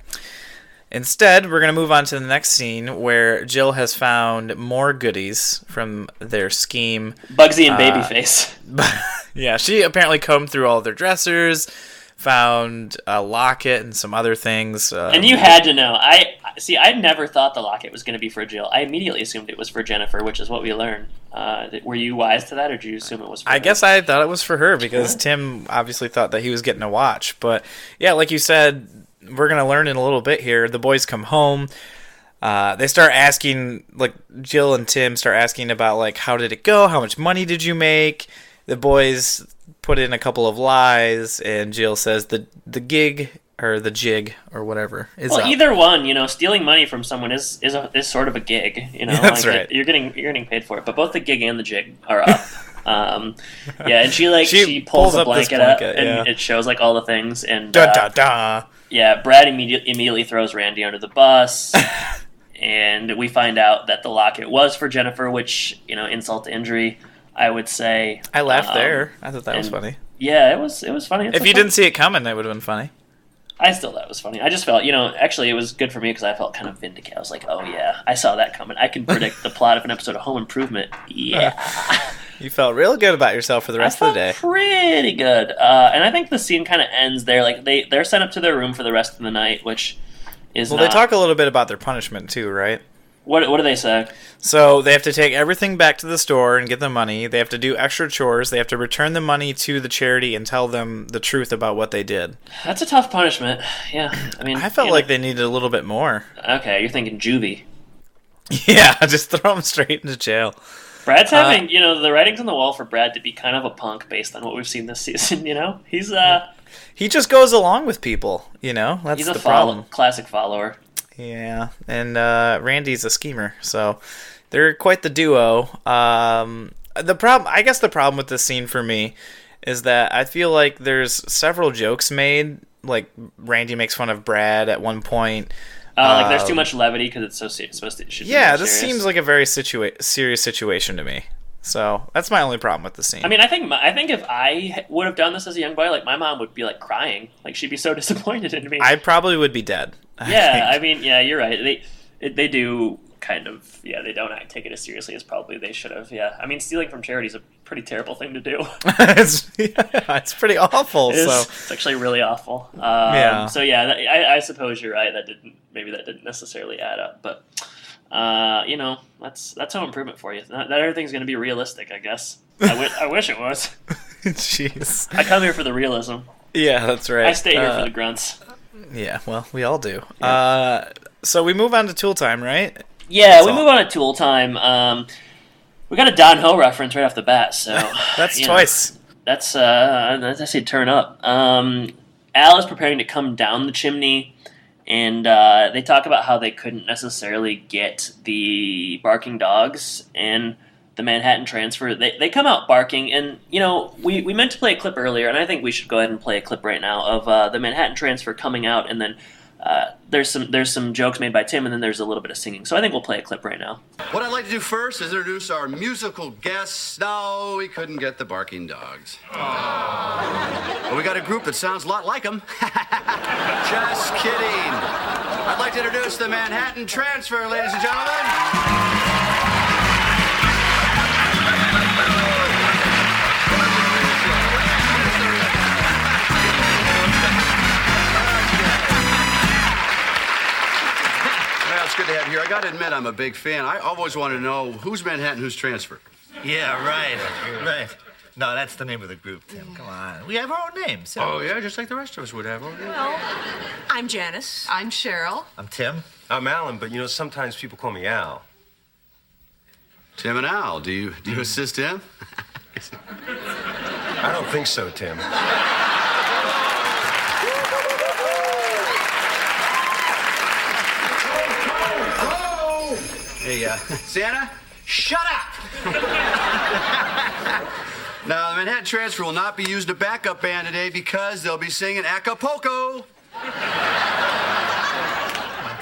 Instead, we're going to move on to the next scene where Jill has found more goodies from their scheme. Bugsy and Babyface. Yeah, she apparently combed through all their dressers, found a locket and some other things. And you had to know. I never thought the locket was going to be for Jill. I immediately assumed it was for Jennifer, which is what we learned. Were you wise to that, or did you assume it was for her? I guess I thought it was for her because Tim obviously thought that he was getting a watch. But yeah, like you said, we're going to learn in a little bit here. The boys come home. They start asking, like Jill and Tim start asking about like, how did it go? How much money did you make? the boys put in a couple of lies, and Jill says the gig or the jig or whatever is up. Either one, stealing money from someone is sort of a gig, That's right. You're getting paid for it, but both the gig and the jig are up. And she pulls a blanket up, and it shows like all the things, and yeah, Brad immediately throws Randy under the bus, and we find out that the locket was for Jennifer, which insult to injury, I would say. I laughed there. I thought that was funny. Yeah, it was funny. If you didn't see it coming, that would have been funny. I still thought it was funny. I just felt, actually it was good for me because I felt kind of vindicated. I was like, oh yeah, I saw that coming. I can predict the plot of an episode of Home Improvement. Yeah. You felt real good about yourself for the rest of the day. Pretty good. And I think the scene kind of ends there. Like they're sent up to their room for the rest of the night, which is they talk a little bit about their punishment too, right? What do they say? So they have to take everything back to the store and get the money. They have to do extra chores. They have to return the money to the charity and tell them the truth about what they did. That's a tough punishment. Yeah, I mean, I felt like they needed a little bit more. Okay, you're thinking juvie. Yeah, just throw them straight into jail. Brad's having, the writing's on the wall for Brad to be kind of a punk based on what we've seen this season. He's he just goes along with people. That's he's the a problem. Classic follower. Yeah, and Randy's a schemer, so they're quite the duo. The problem with this scene for me is that I feel like there's several jokes made. Like Randy makes fun of Brad at one point. Like there's too much levity because it's so supposed to. This seems like a very serious situation to me. So that's my only problem with the scene. I mean, I think if I would have done this as a young boy, like my mom would be like crying, like she'd be so disappointed in me. I probably would be dead. Yeah, I mean, yeah, you're right. They do kind of, they don't take it as seriously as probably they should have. Yeah, I mean, stealing from charity is a pretty terrible thing to do. It's pretty awful. It's actually really awful. So yeah, I suppose you're right. That didn't necessarily add up, but. That's Home Improvement for you. Not everything's going to be realistic, I guess. I wish it was. Jeez. I come here for the realism. Yeah, that's right. I stay here for the grunts. Yeah, well, we all do. So we move on to Tool Time, right? Yeah, we move on to Tool Time. We got a Don Ho reference right off the bat, so... That's twice. That's, as I say, turn up. Al is preparing to come down the chimney, and they talk about how they couldn't necessarily get the barking dogs and the Manhattan Transfer. They come out barking, and we meant to play a clip earlier, and I think we should go ahead and play a clip right now of the Manhattan Transfer coming out, and then there's some jokes made by Tim, and then there's a little bit of singing. So I think we'll play a clip right now. What I'd like to do first is introduce our musical guests. No, we couldn't get the barking dogs. But we got a group that sounds a lot like them. Just kidding. I'd like to introduce the Manhattan Transfer, ladies and gentlemen. Well, it's good to have you here. I got to admit, I'm a big fan. I always want to know who's Manhattan, who's Transfer. Yeah, right. No, that's the name of the group, Tim. Come on. We have our own names. So. Oh, yeah, just like the rest of us would have. Well, I'm Janice. I'm Cheryl. I'm Tim. I'm Alan, but sometimes people call me Al. Tim and Al, do you assist him? I don't think so, Tim. Hey, Santa, shut up! Now, the Manhattan Transfer will not be using a backup band today because they'll be singing Acapulco.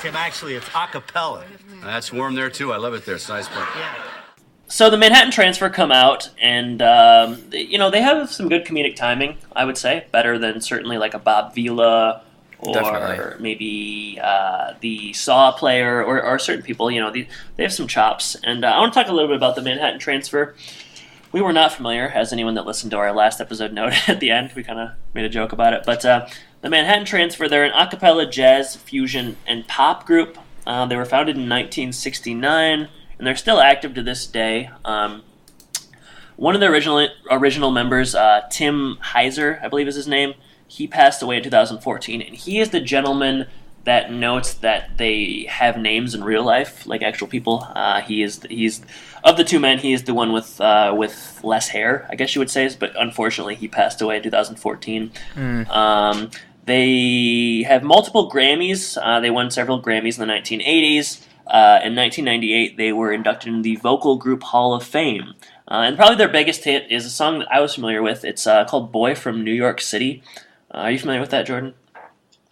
Tim, actually, it's a cappella. That's warm there, too. I love it there. It's a nice place. Yeah. So the Manhattan Transfer come out, and they have some good comedic timing. I would say better than certainly like a Bob Vila or Definitely. maybe the Saw player or certain people. They have some chops. And I want to talk a little bit about the Manhattan Transfer. We were not familiar, as anyone that listened to our last episode noted at the end. We kind of made a joke about it, but the Manhattan Transfer, they're an a cappella jazz, fusion, and pop group. They were founded in 1969. And they're still active to this day. One of the original members, Tim Heiser, I believe is his name, he passed away in 2014, and he is the gentleman that notes that they have names in real life, like actual people. He's of the two men, he is the one with less hair, I guess you would say. But unfortunately, he passed away in 2014. They have multiple Grammys. They won several Grammys in the 1980s. In 1998, they were inducted in the Vocal Group Hall of Fame. And probably their biggest hit is a song that I was familiar with. It's called Boy from New York City. Are you familiar with that, Jordan?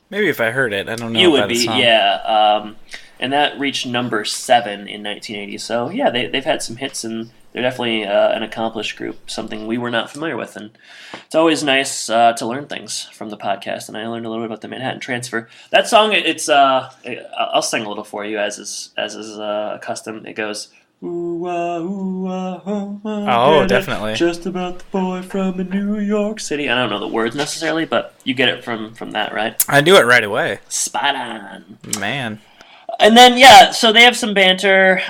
Maybe if I heard it. I don't know. You would be, yeah. And that reached number 7 in 1980. So, yeah, they've had some hits, and they're definitely an accomplished group, something we were not familiar with. And it's always nice to learn things from the podcast, and I learned a little bit about the Manhattan Transfer. That song, I'll sing a little for you, as is custom. It goes... Ooh, ooh, oh, definitely. Just about the boy from New York City. I don't know the words necessarily, but you get it from that, right? I knew it right away. Spot on. Man. And then, yeah, so they have some banter.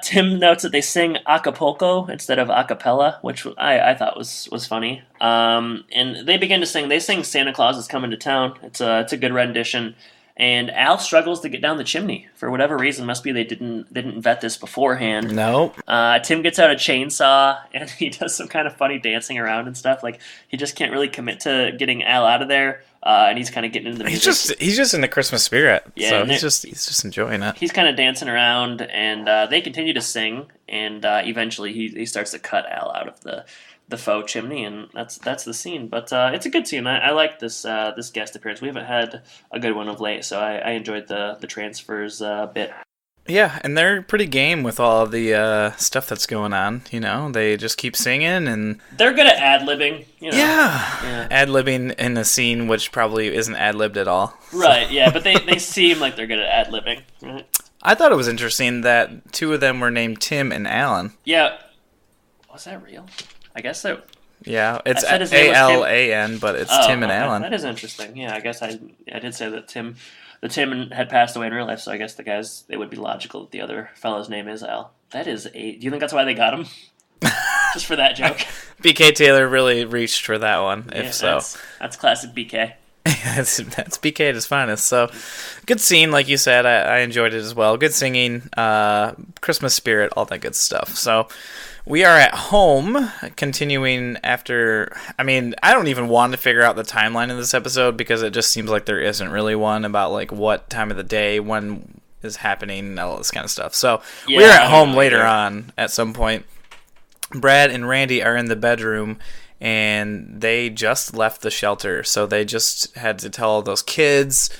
Tim notes that they sing Acapulco instead of acapella, which I thought was funny. And they begin to sing. They sing Santa Claus is Coming to Town. It's a good rendition. And Al struggles to get down the chimney for whatever reason. Must be they didn't vet this beforehand. Nope. Tim gets out a chainsaw and he does some kind of funny dancing around and stuff. Like he just can't really commit to getting Al out of there. And he's kind of getting into the music. He's just in the Christmas spirit. Yeah, so he's just enjoying it. He's kind of dancing around, and they continue to sing. And eventually he starts to cut Al out of the faux chimney, and that's the scene. But it's a good scene. I like this guest appearance. We haven't had a good one of late, so I enjoyed the transfers bit. Yeah, and they're pretty game with all of the stuff that's going on. You know, they just keep singing, and they're good at ad-libbing. You know? Yeah. Ad-libbing in a scene which probably isn't ad-libbed at all. Right, yeah, but they seem like they're good at ad-libbing. Right? I thought it was interesting that 2 of them were named Tim and Alan. Yeah. Was that real? I guess so. Yeah, it's A-L-A-N, but it's Tim and Alan. That is interesting. Yeah, I guess I did say that Tim had passed away in real life, so I guess it would be logical that the other fellow's name is Al. That is do you think that's why they got him? Just for that joke? BK Taylor really reached for that one, so. That's classic BK. that's BK at his finest. So, good scene, like you said. I enjoyed it as well. Good singing, Christmas spirit, all that good stuff. So, we are at home, continuing after... I mean, I don't even want to figure out the timeline of this episode because it just seems like there isn't really one about like what time of the day, when is happening, all this kind of stuff. So, we're at home later on at some point. Brad and Randy are in the bedroom, and they just left the shelter. So they just had to tell all those kids,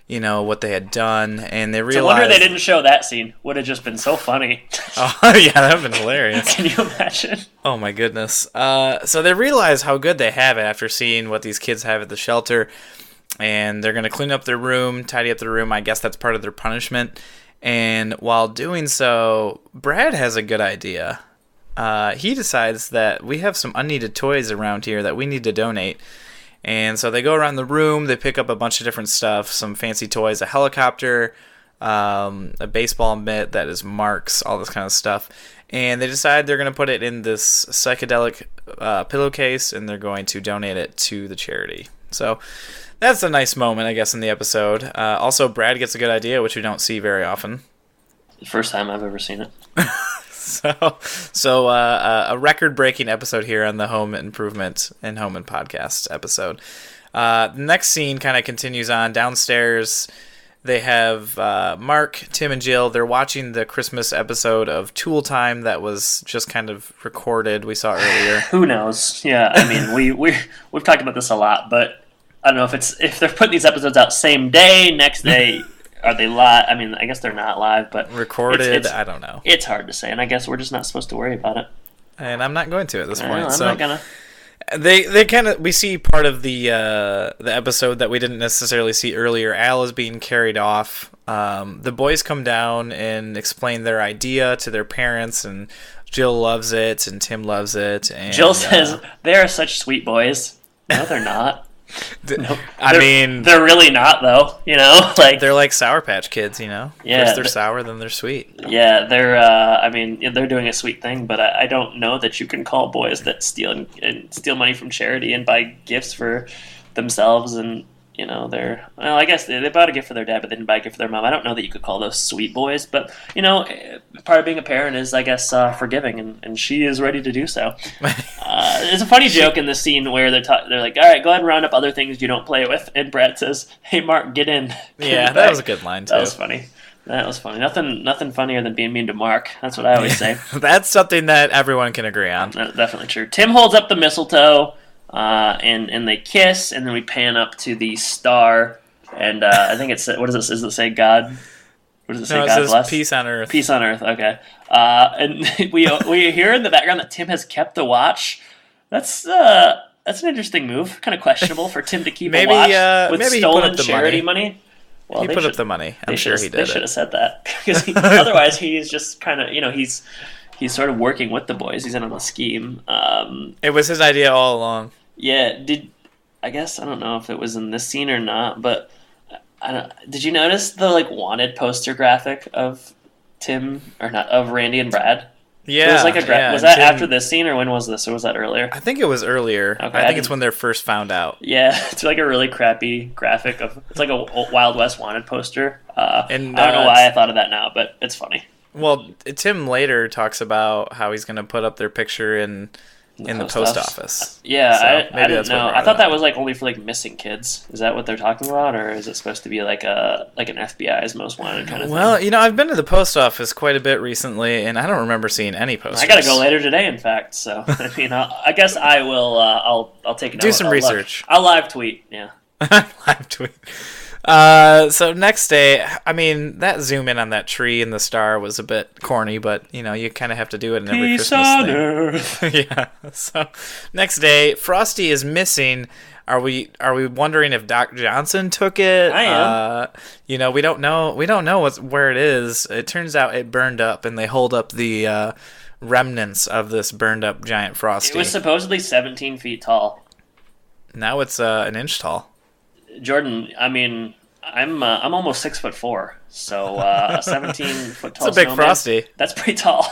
you know, what they had done, and they realized... No wonder they didn't show that scene. Would have just been so funny. Oh, yeah, that would have been hilarious. Can you imagine? Oh, my goodness. So they realize how good they have it after seeing what these kids have at the shelter, and they're going to clean up their room, tidy up their room. I guess that's part of their punishment. And while doing so, Brad has a good idea. He decides that we have some unneeded toys around here that we need to donate. And so they go around the room, they pick up a bunch of different stuff, some fancy toys, a helicopter, a baseball mitt that is Mark's, all this kind of stuff. And they decide they're going to put it in this psychedelic pillowcase, and they're going to donate it to the charity. So that's a nice moment, I guess, in the episode. Also, Brad gets a good idea, which we don't see very often. The first time I've ever seen it. So a record-breaking episode here on the Home Improvement and Home and Podcast episode. The next scene kind of continues on. Downstairs, they have Mark, Tim, and Jill. They're watching the Christmas episode of Tool Time that was just kind of recorded. We saw earlier. Who knows? Yeah, I mean, we've talked about this a lot, but I don't know if they're putting these episodes out same day, next day. Are they live? I mean, I guess they're not live, but... Recorded, I don't know. It's hard to say, and I guess we're just not supposed to worry about it. And I'm not going to at this point. I'm not gonna. They kind of... We see part of the episode that we didn't necessarily see earlier. Al is being carried off. The boys come down and explain their idea to their parents, and Jill loves it, and Tim loves it. And Jill says, they are such sweet boys. No, they're not. No, they're really not, though. You know, like they're like Sour Patch Kids. You know, yeah, first they're sour, then they're sweet. Yeah, they're doing a sweet thing, but I don't know that you can call boys that steal money from charity and buy gifts for themselves and I guess they bought a gift for their dad, but they didn't buy a gift for their mom. I don't know that you could call those sweet boys, but part of being a parent is, I guess, forgiving, and she is ready to do so. There's a funny joke in the scene where they're like, all right, go ahead and round up other things you don't play with, and Brad says, hey, Mark, get in. Yeah, that was a good line, too. That was funny. Nothing funnier than being mean to Mark. That's what I always say. That's something that everyone can agree on. Definitely true. Tim holds up the mistletoe, and they kiss, and then we pan up to the star, and I think it's, what does it, does it say God? What does it say? No, it God says bless? peace on earth. Peace on earth, okay. And we hear in the background that Tim has kept the watch. That's an interesting move. Kind of questionable for Tim to keep a watch with maybe stolen charity money. Well, he put up the money. I'm sure he did. They should have said that, because otherwise he's just kind of, he's sort of working with the boys. He's in on a scheme. It was his idea all along. Yeah. I don't know if it was in this scene or not, but did you notice the wanted poster graphic of Tim or not of Randy and Brad? Yeah. It was was that after this scene, or when was this, or was that earlier? I think it was earlier. Okay, I think it's when they're first found out. Yeah, it's like a really crappy graphic it's like a Wild West wanted poster. And I don't know why I thought of that now, but it's funny. Well, Tim later talks about how he's going to put up their picture in the post office. Yeah, So I didn't know. I thought that was only for missing kids. Is that what they're talking about, or is it supposed to be like an FBI's most wanted kind of thing? Well, I've been to the post office quite a bit recently, and I don't remember seeing any posters. I got to go later today, in fact. So I guess I will. I'll take a do some research. I'll live tweet. Yeah, live tweet. So next day, that zoom in on that tree and the star was a bit corny, but you kind of have to do it in every Peace Christmas on thing. Earth. Yeah. So next day, Frosty is missing. Are we wondering if Doc Johnson took it? I am. We don't know. We don't know where it is. It turns out it burned up, and they hold up the remnants of this burned up giant Frosty. It was supposedly 17 feet tall. Now it's an inch tall. Jordan, I'm almost 6'4", so a 17-foot tall. It's a big snowman, Frosty. That's pretty tall.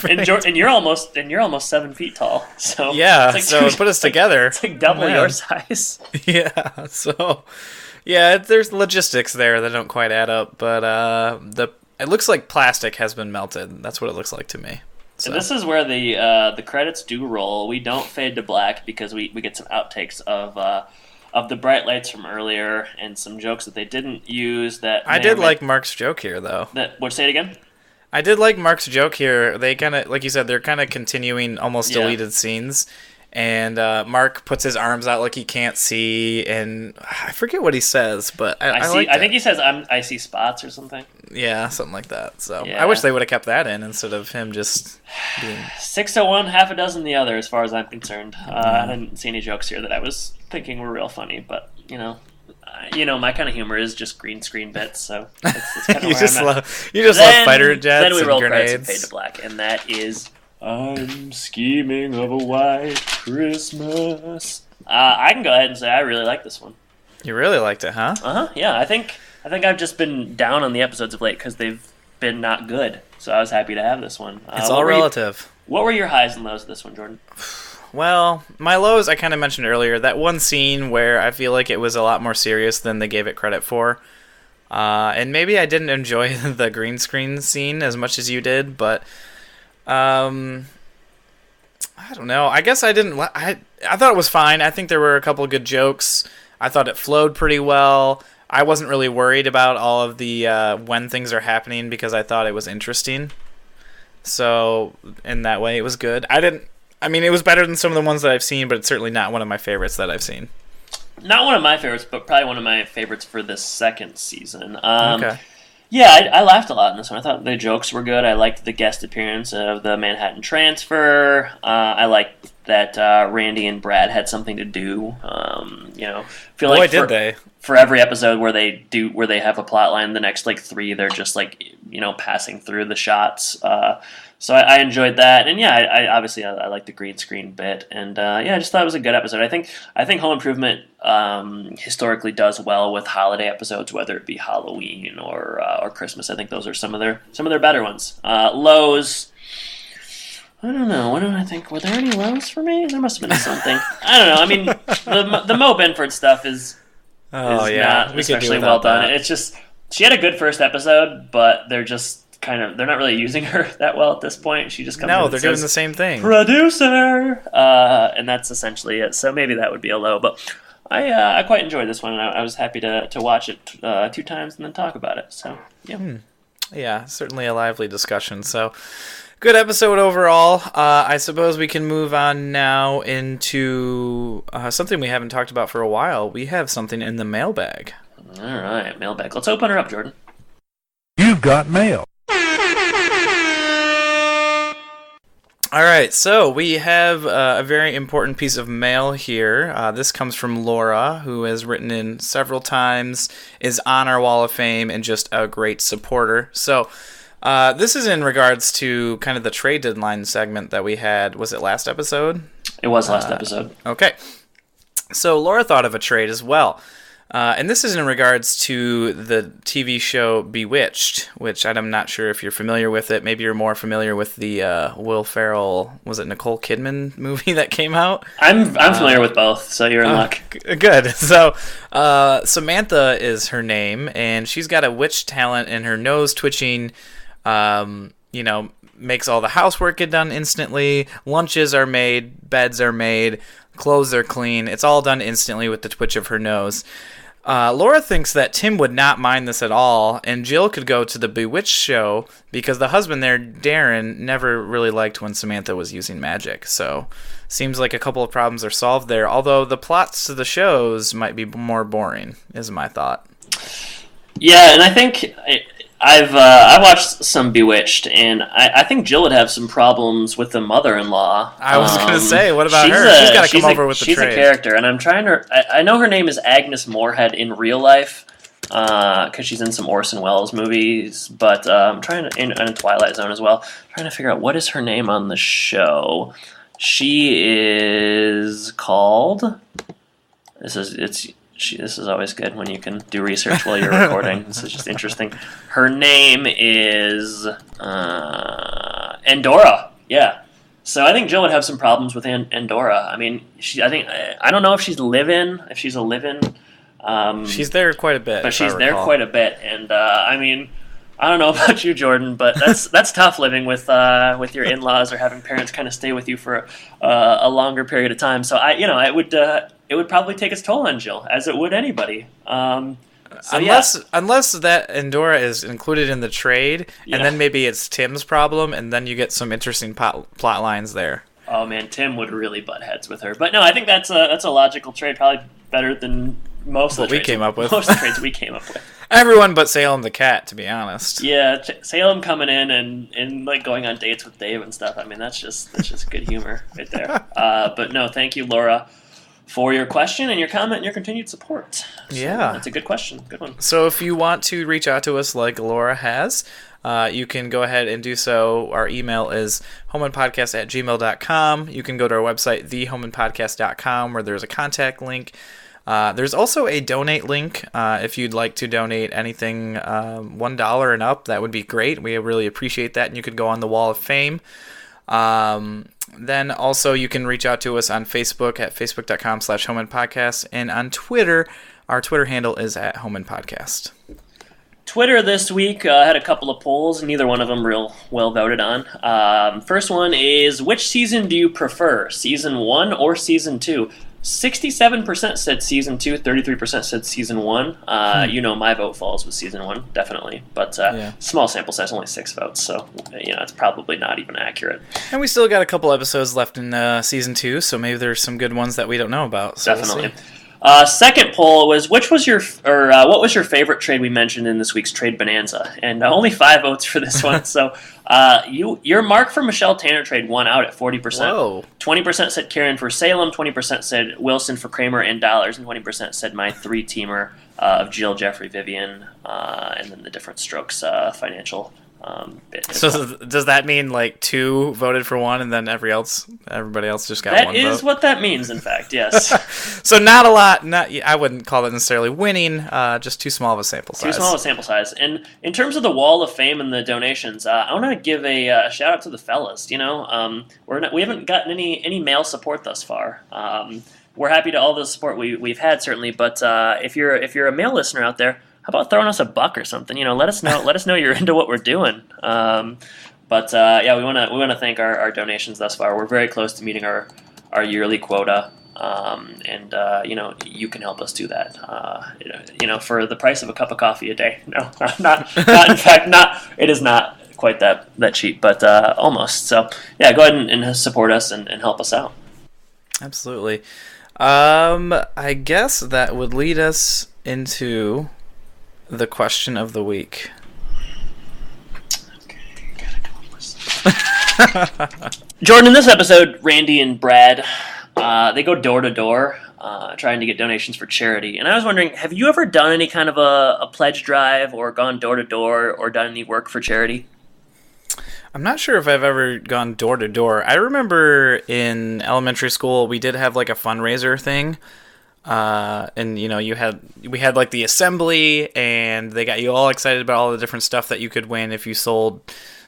And you're almost 7 feet tall. So yeah, so put us together. It's like double your size. Yeah. So there's logistics there that don't quite add up, but it looks like plastic has been melted. That's what it looks like to me. So. And this is where the credits do roll. We don't fade to black because we get some outtakes of the bright lights from earlier and some jokes that they didn't use. That I did like Mark's joke here, though. Say it again? I did like Mark's joke here. They kind of, like you said, they're kind of continuing almost deleted scenes. And Mark puts his arms out like he can't see, and I forget what he says, but I think he says, I see spots or something. Yeah, something like that. So yeah. I wish they would have kept that in instead of him just being 6 to 1, half a dozen the other, as far as I'm concerned. I didn't see any jokes here that I was thinking were real funny, but my kind of humor is just green screen bits. So it's kind of you just love fighter jets then we and roll grenades. Credits and fade to black, and that is I'm scheming of a white Christmas. I can go ahead and say I really like this one. You really liked it, huh? Yeah, I think I've just been down on the episodes of late because they've been not good. So I was happy to have this one. It's all relative. What were your highs and lows of this one, Jordan? Well, my lows I kind of mentioned earlier. That one scene where I feel like it was a lot more serious than they gave it credit for. And maybe I didn't enjoy the green screen scene as much as you did, but I don't know. I guess I didn't. I thought it was fine. I think there were a couple of good jokes. I thought it flowed pretty well. I wasn't really worried about all of the when things are happening because I thought it was interesting. So in that way, it was good. It was better than some of the ones that I've seen, but it's certainly not one of my favorites that I've seen. Not one of my favorites, but probably one of my favorites for this second season. Okay. Yeah, I laughed a lot in this one. I thought the jokes were good. I liked the guest appearance of the Manhattan Transfer. I liked that Randy and Brad had something to do. Feel like did they? For every episode where they have a plot line, the next 3 they're just passing through the shots. So I enjoyed that, and yeah, I obviously like the green screen bit, and I just thought it was a good episode. I think Home Improvement historically does well with holiday episodes, whether it be Halloween or Christmas. I think those are some of their better ones. Lows, I don't know. What did I think? Were there any lows for me? There must have been something. I don't know. I mean, the Mo Benford stuff is Oh, is yeah. not We could do especially without well done. that. It's just she had a good first episode, but they're not really using her that well at this point. She just comes in No, and they're doing says, the same thing. producer, and that's essentially it. So maybe that would be a low, but I quite enjoyed this one, and I was happy to watch it 2 times and then talk about it. So yeah. Yeah, certainly a lively discussion. So, good episode overall. I suppose we can move on now into something we haven't talked about for a while. We have something in the mailbag. All right, mailbag. Let's open her up, Jordan. You've got mail. All right, so we have a very important piece of mail here. This comes from Laura, who has written in several times, is on our Wall of Fame, and just a great supporter. So this is in regards to kind of the trade deadline segment that we had. Was it last episode? It was last episode. Okay. So Laura thought of a trade as well. And this is in regards to the TV show Bewitched, which I'm not sure if you're familiar with it. Maybe you're more familiar with the Will Ferrell, was it Nicole Kidman movie that came out? I'm familiar with both, so you're in luck. Good. So Samantha is her name, and she's got a witch talent, and her nose twitching, makes all the housework get done instantly. Lunches are made, beds are made, clothes are clean. It's all done instantly with the twitch of her nose. Laura thinks that Tim would not mind this at all, and Jill could go to the Bewitched show because the husband there, Darren, never really liked when Samantha was using magic. So, seems like a couple of problems are solved there, although the plots to the shows might be more boring, is my thought. Yeah, and I think I watched some Bewitched, and I think Jill would have some problems with the mother-in-law. I was going to say, what about her? She's got to come over with the trade. She's a character, and I'm trying to... I know her name is Agnes Moorehead in real life, because she's in some Orson Welles movies, but I'm trying to... in Twilight Zone as well. Trying to figure out what is her name on the show. She is called... This is always good when you can do research while you're recording. This is just interesting. Her name is Endora. Yeah. So I think Jill would have some problems with Endora. I mean, I don't know if she's a live-in. She's there quite a bit. But she's there quite a bit, and I mean, I don't know about you, Jordan, but that's tough living with your in-laws or having parents kind of stay with you for a longer period of time. So it would probably take its toll on Jill, as it would anybody. Unless that Endora is included in the trade, and then maybe it's Tim's problem, and then you get some interesting plot lines there. Oh man, Tim would really butt heads with her. But no, I think that's a logical trade, probably better than most of the trades came up with. Most of the trades we came up with. Everyone but Salem the cat, to be honest. Yeah, Salem coming in and like going on dates with Dave and stuff. I mean, that's just good humor right there. But no, thank you, Laura, for your question and your comment and your continued support. So, yeah. That's a good question. Good one. So if you want to reach out to us like Laura has, you can go ahead and do so. Our email is homeandpodcast@gmail.com. You can go to our website, thehomeandpodcast.com, where there's a contact link. There's also a donate link. If you'd like to donate anything $1 and up, that would be great. We really appreciate that, and you could go on the Wall of Fame. Then also you can reach out to us on Facebook at facebook.com/homeandpodcast, and on Twitter, our Twitter handle is @homeandpodcast. Twitter this week had a couple of polls, neither one of them real well voted on. First one is, which season do you prefer, season 1 or season 2? 67% said season 2, 33% said season 1. My vote falls with season 1, definitely. But small sample size, only 6 votes, so it's probably not even accurate. And we still got a couple episodes left in season 2, so maybe there's some good ones that we don't know about. So definitely. Second poll was, what was your favorite trade we mentioned in this week's Trade Bonanza? And only 5 votes for this one. So your Mark for Michelle Tanner trade won out at 40%. Whoa. 20% said Karen for Salem, 20% said Wilson for Kramer and Dollars, and 20% said my 3-teamer of Jill, Jeffrey, Vivian, and then the different strokes financial bit. So does that mean like 2 voted for 1 and then everybody else just got 1 vote? That is what that means, in fact, yes. So not a lot. I wouldn't call it necessarily winning, just too small of a sample size. Too small of a sample size. And in terms of the Wall of Fame and the donations, I want to give a shout out to the fellas. We haven't gotten any male support thus far. we're happy to all the support we've had, certainly. But if you're a male listener out there, how about throwing us $1 or something? Let us know you're into what we're doing. But we want to thank our donations thus far. We're very close to meeting our yearly quota. And you can help us do that. For the price of a cup of coffee a day. No, not in fact, not. It is not quite that cheap, but almost. So yeah, go ahead and support us and help us out. Absolutely. I guess that would lead us into the question of the week. Okay, gotta come up with Jordan, in this episode, Randy and Brad. They go door to door, trying to get donations for charity. And I was wondering, have you ever done any kind of a pledge drive or gone door to door or done any work for charity? I'm not sure if I've ever gone door to door. I remember in elementary school we did have like a fundraiser thing, and we had like the assembly, and they got you all excited about all the different stuff that you could win if you sold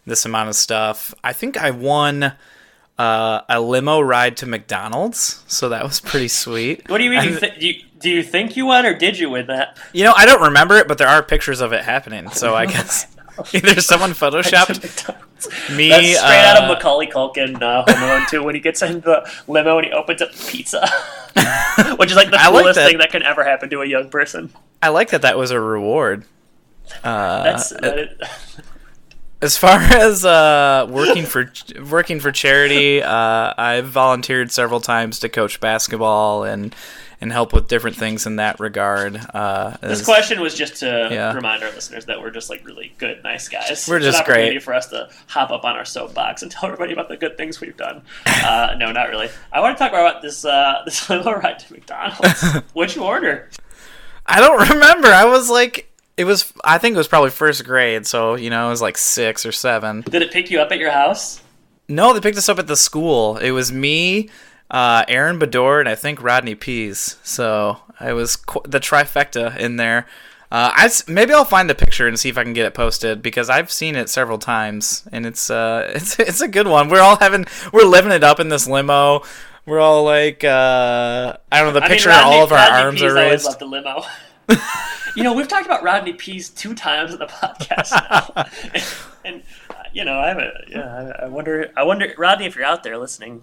this amount of stuff. I think I won a limo ride to McDonald's, so that was pretty sweet. What do you mean? Do you think you won, or did you win that? I don't remember it, but there are pictures of it happening, so I guess either someone photoshopped me. That's straight out of Macaulay Culkin, Home Alone 2, when he gets into the limo and he opens up pizza, which is like the coolest thing that can ever happen to a young person. I like that was a reward. As far as working for charity, I've volunteered several times to coach basketball and help with different things in that regard. This question was just to remind our listeners that we're just like really good, nice guys. We're just great. It's an opportunity great for us to hop up on our soapbox and tell everybody about the good things we've done. No, not really. I want to talk more about this limo ride to McDonald's. What'd you order? I don't remember. I think it was probably first grade, so it was like 6 or 7. Did it pick you up at your house? No, they picked us up at the school. It was me, Aaron Bador, and I think Rodney Pease. So I was the trifecta in there. Maybe I'll find the picture and see if I can get it posted, because I've seen it several times, and it's a good one. We're living it up in this limo. We're all like, I don't know, the picture of all of our arms are raised. Love the limo. We've talked about Rodney Pease 2 times in the podcast now, and I wonder, Rodney, if you're out there listening,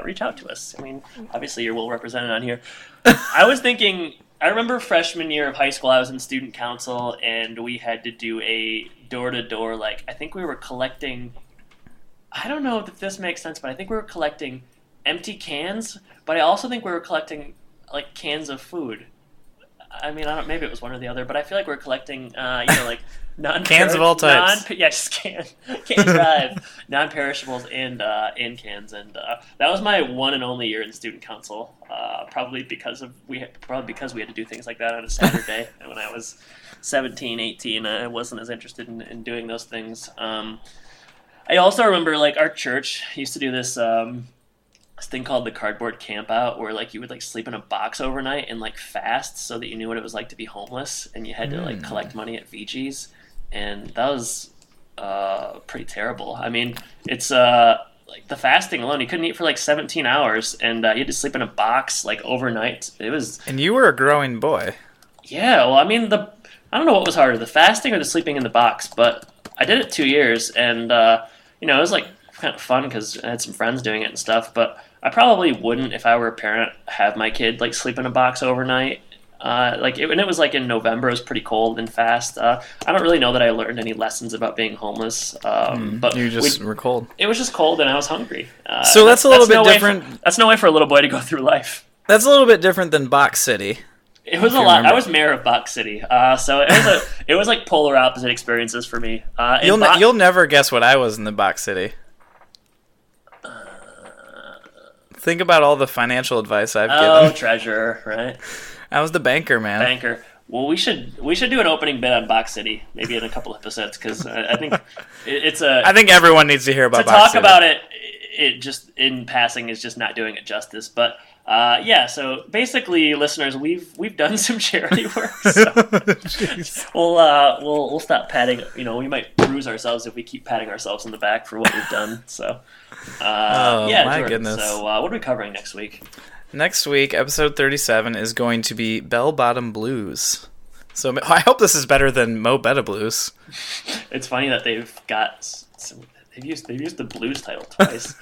reach out to us. I mean, obviously you're well represented on here. I remember freshman year of high school, I was in student council, and we had to do a door to door. Like, I think we were collecting. I don't know if this makes sense, but I think we were collecting empty cans. But I also think we were collecting like cans of food. I mean, maybe it was one or the other, but I feel like we're collecting, like cans of all types. Just can drive non-perishables and cans, and that was my one and only year in student council. Probably because we had to do things like that on a Saturday. And when I was 17, 18, I wasn't as interested in doing those things. I also remember like our church used to do this thing called the cardboard camp out, where like you would like sleep in a box overnight and like fast so that you knew what it was like to be homeless, and you had to like collect money at VG's, and that was pretty terrible. I mean, it's like the fasting alone, you couldn't eat for like 17 hours, and you had to sleep in a box like overnight. And you were a growing boy. Yeah, well, I mean, I don't know what was harder, the fasting or the sleeping in the box, but I did it 2 years, and it was like kind of fun because I had some friends doing it and stuff, but I probably wouldn't, if I were a parent, have my kid like sleep in a box overnight. And it was like in November, it was pretty cold and fast. I don't really know that I learned any lessons about being homeless. But you just were cold. It was just cold, and I was hungry. So that's a little bit different. That's no way for a little boy to go through life. That's a little bit different than Box City. It was a lot. I was mayor of Box City, so it was like polar opposite experiences for me. You'll never guess what I was in the Box City. Think about all the financial advice I've given. Oh, treasurer, right? I was the banker, man. Banker. Well, we should do an opening bit on Box City, maybe in a couple episodes, because I think it's a. I think everyone needs to hear about Box City. To talk about it just in passing is just not doing it justice. But so basically, listeners, we've done some charity work. So we'll stop patting. We might bruise ourselves if we keep patting ourselves in the back for what we've done. So. My Jordan, goodness. So what are we covering next week? Next week, episode 37 is going to be Bell Bottom Blues. So I hope this is better than Mo Betta Blues. It's funny that they've used the blues title twice.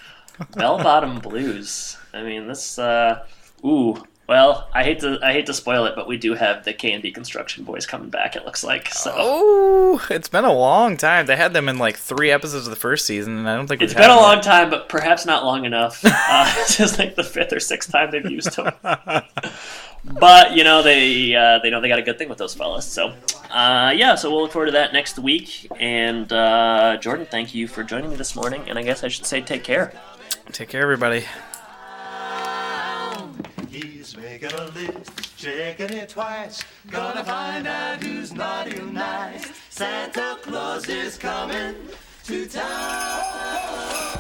Bell Bottom Blues. I mean, this. Well, I hate to spoil it, but we do have the K&B Construction Boys coming back. It looks like so. Oh, it's been a long time. They had them in like 3 episodes of the first season, and I don't think it's been a long time, but perhaps not long enough. It's just like the 5th or 6th time they've used them. But they know they got a good thing with those fellas. So so we'll look forward to that next week. And Jordan, thank you for joining me this morning. And I guess I should say take care. Take care, everybody. He's making a list, checking it twice. Gonna find out who's naughty or nice. Santa Claus is coming to town.